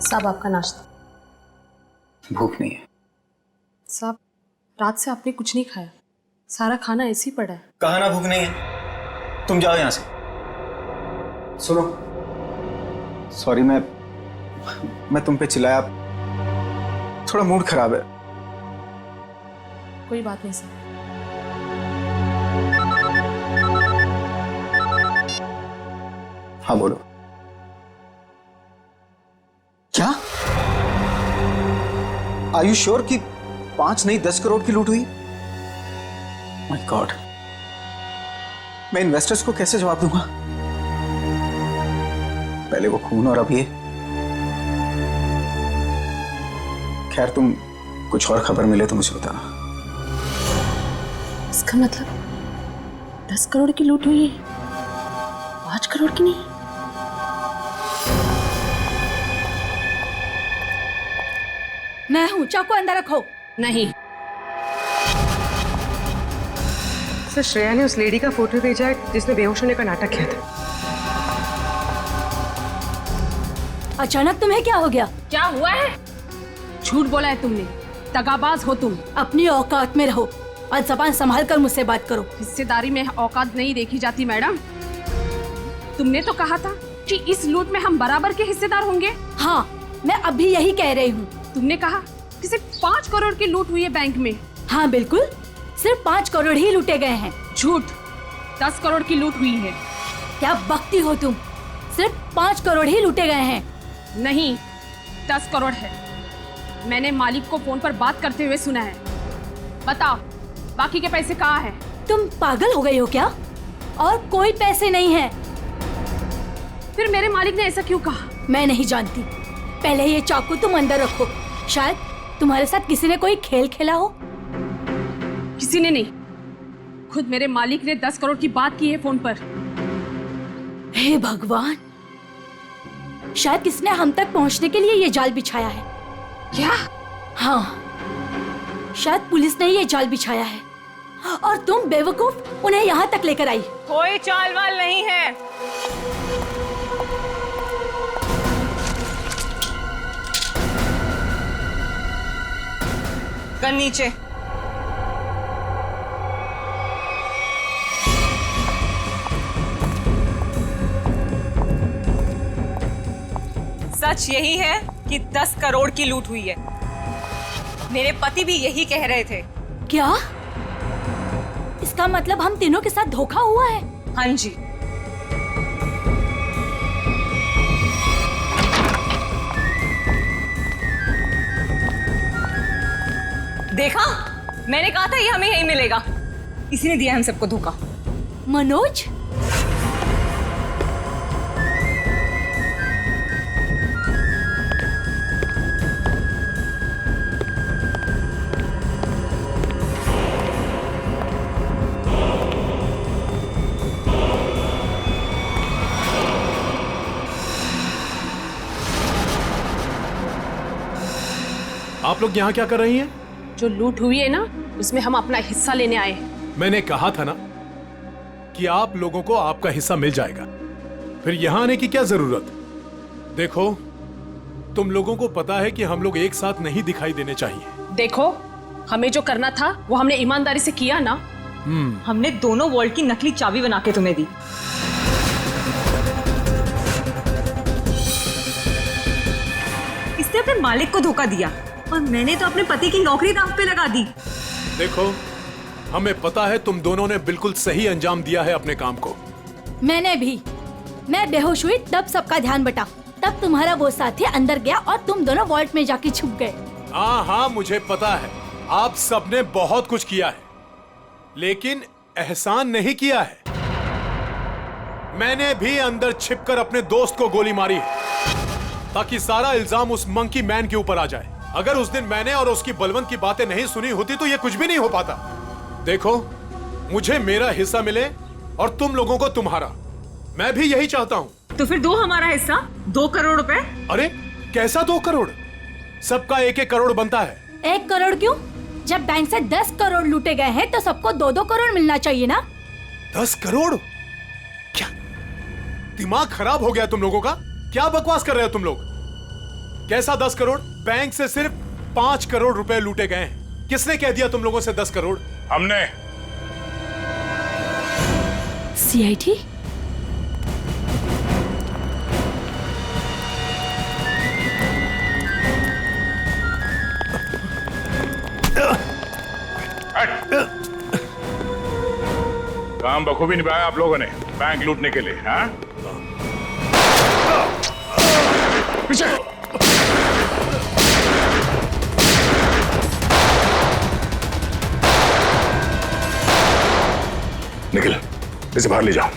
साहब आपका नाश्ता। भूख नहीं है साहब, रात से आपने कुछ नहीं खाया, सारा खाना ऐसे ही पड़ा है। कहा ना भूख नहीं है, तुम जाओ यहां से। सुनो, सॉरी मैं तुम पे चिल्लाया, थोड़ा मूड खराब है। कोई बात नहीं सर। हाँ बोलो। क्या? आर यू श्योर कि 5 नहीं 10 करोड़ की लूट हुई? माय गॉड, मैं इन्वेस्टर्स को कैसे जवाब दूंगा? पहले वो खून और अब ये। खैर, तुम कुछ और खबर मिले तो मुझे बताना। इसका मतलब 10 करोड़ की लूट हुई है, 5 करोड़ की नहीं। मैं हूं, चाकू अंदर रखो। नहीं सर, श्रेया ने उस लेडी का फोटो भेजा है जिसने बेहोश होने का नाटक किया था। अचानक तुम्हें क्या हो गया? क्या हुआ है? झूठ बोला है तुमने, दगाबाज हो तुम। अपनी औकात में रहो और जबान संभाल कर मुझसे बात करो। हिस्सेदारी में औकात नहीं देखी जाती मैडम। तुमने तो कहा था कि इस लूट में हम बराबर के हिस्सेदार होंगे। हाँ, मैं अभी यही कह रही हूँ। तुमने कहा कि सिर्फ 5 करोड़ की लूट हुई है बैंक में। हाँ बिल्कुल, सिर्फ 5 करोड़ ही लूटे गए हैं। झूठ, 10 करोड़ की लूट हुई है। क्या बकती हो तुम? सिर्फ 5 करोड़ ही लूटे गए हैं। नहीं, 10 करोड़ है। मैंने मालिक को फोन पर बात करते हुए सुना है। बताओ, बाकी के पैसे कहाँ हैं? तुम पागल हो गई हो क्या? और कोई पैसे नहीं है। फिर मेरे मालिक ने ऐसा क्यों कहा? मैं नहीं जानती। पहले ये चाकू तुम अंदर रखो। शायद तुम्हारे साथ किसी ने कोई खेल खेला हो। किसी ने नहीं, खुद मेरे मालिक ने 10 करोड़ की बात की है फोन पर। हे भगवान, शायद किसने हम तक पहुंचने के लिए ये जाल बिछाया है। क्या? हाँ, शायद पुलिस ने ये जाल बिछाया है और तुम बेवकूफ उन्हें यहाँ तक लेकर आई। कोई चाल वाल नहीं है। गन नीचे। सच यही है कि 10 करोड़ की लूट हुई है। मेरे पति भी यही कह रहे थे। क्या? इसका मतलब हम तीनों के साथ धोखा हुआ है? हाँ जी। देखा, मैंने कहा था ये हमें यही मिलेगा। इसी ने दिया हम सबको धोखा। मनोज, आप लोग यहाँ क्या कर रही हैं? जो लूट हुई है ना, उसमें हम अपना हिस्सा लेने आए हैं। मैंने कहा था ना कि आप लोगों को आपका हिस्सा मिल जाएगा, फिर यहाँ आने की क्या जरूरत? देखो, तुम लोगों को पता है कि हम लोग एक साथ नहीं दिखाई देने चाहिए। देखो, हमें जो करना था वो हमने ईमानदारी से किया ना। हमने दोनों वॉल्ट की नकली चाबी बना के तुम्हें दी। इसने अपने मालिक को धोखा दिया और मैंने तो अपने पति की नौकरी दांव पे लगा दी। देखो, हमें पता है तुम दोनों ने बिल्कुल सही अंजाम दिया है अपने काम को। मैंने भी। मैं बेहोश हुई तब सबका ध्यान बटा, तब तुम्हारा वो साथी अंदर गया और तुम दोनों वॉल्ट में जाके छुप गए। हाँ, मुझे पता है आप सबने बहुत कुछ किया है, लेकिन एहसान नहीं किया है। मैंने भी अंदर छिपकर अपने दोस्त को गोली मारी है ताकि सारा इल्जाम उस मंकी मैन के ऊपर आ जाए। अगर उस दिन मैंने और उसकी बलवंत की बातें नहीं सुनी होती तो ये कुछ भी नहीं हो पाता। देखो, मुझे मेरा हिस्सा मिले और तुम लोगों को तुम्हारा। मैं भी यही चाहता हूँ। तो फिर दो हमारा हिस्सा, 2 करोड़ रुपए। अरे कैसा 2 करोड़? सबका 1-1 करोड़ बनता है। 1 करोड़ क्यों? जब बैंक से 10 करोड़ लूटे गए हैं तो सबको 2-2 करोड़ मिलना चाहिए ना। 10 करोड़? दिमाग खराब हो गया तुम लोगों का? क्या बकवास कर रहे हो तुम लोग? कैसा 10 करोड़? बैंक से सिर्फ 5 करोड़ रुपए लूटे गए हैं। किसने कह दिया तुम लोगों से 10 करोड़? हमने। सीआईडी? काम बखूबी निभाया आप लोगों ने बैंक लूटने के लिए। हाँ, पीछे। निखिल, इसे बाहर ले जाओ।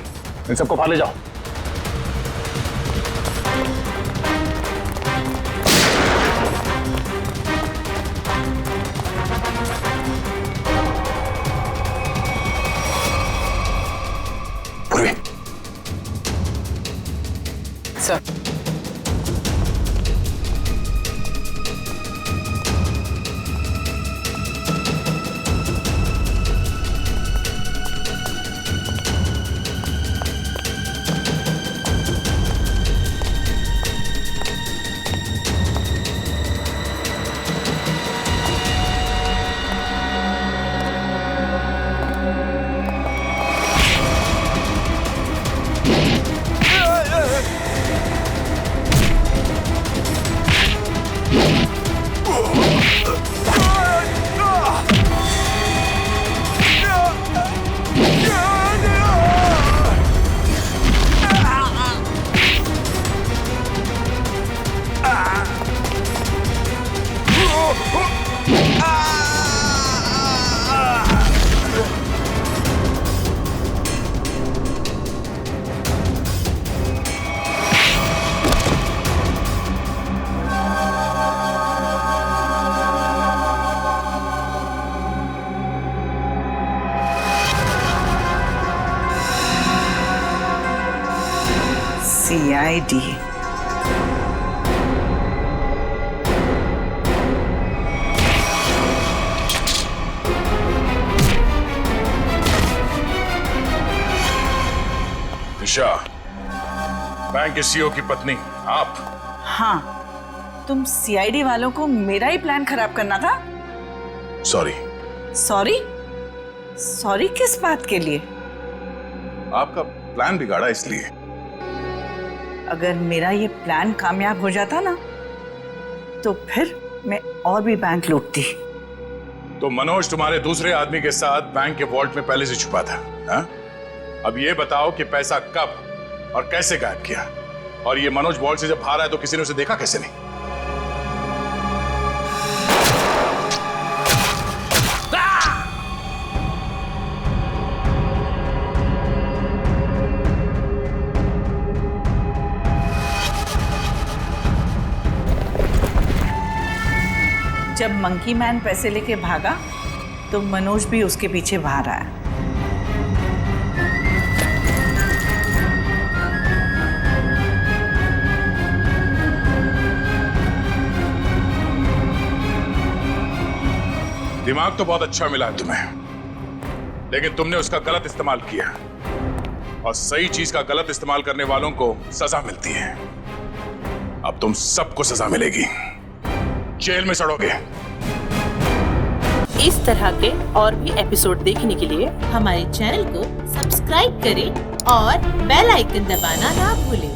इन सबको बाहर ले जाओ। पूर्वी। Sir, CID। दिशा, बैंक के सीईओ की पत्नी आप? हाँ, तुम CID वालों को मेरा ही प्लान खराब करना था। सॉरी। सॉरी? सॉरी किस बात के लिए? आपका प्लान बिगाड़ा इसलिए। अगर मेरा ये प्लान कामयाब हो जाता ना, तो फिर मैं और भी बैंक लूटती। तो मनोज तुम्हारे दूसरे आदमी के साथ बैंक के वॉल्ट में पहले से छुपा था। हा? अब ये बताओ कि पैसा कब और कैसे गायब किया? और ये मनोज वॉल्ट से जब बाहर आया तो किसी ने उसे देखा कैसे नहीं? जब मंकी मैन पैसे लेके भागा तो मनोज भी उसके पीछे बाहर आया। दिमाग तो बहुत अच्छा मिला है तुम्हें, लेकिन तुमने उसका गलत इस्तेमाल किया, और सही चीज का गलत इस्तेमाल करने वालों को सजा मिलती है। अब तुम सबको सजा मिलेगी, जेल में सड़ोगे। इस तरह के और भी एपिसोड देखने के लिए हमारे चैनल को सब्सक्राइब करें और बेल आइकन दबाना ना भूलें।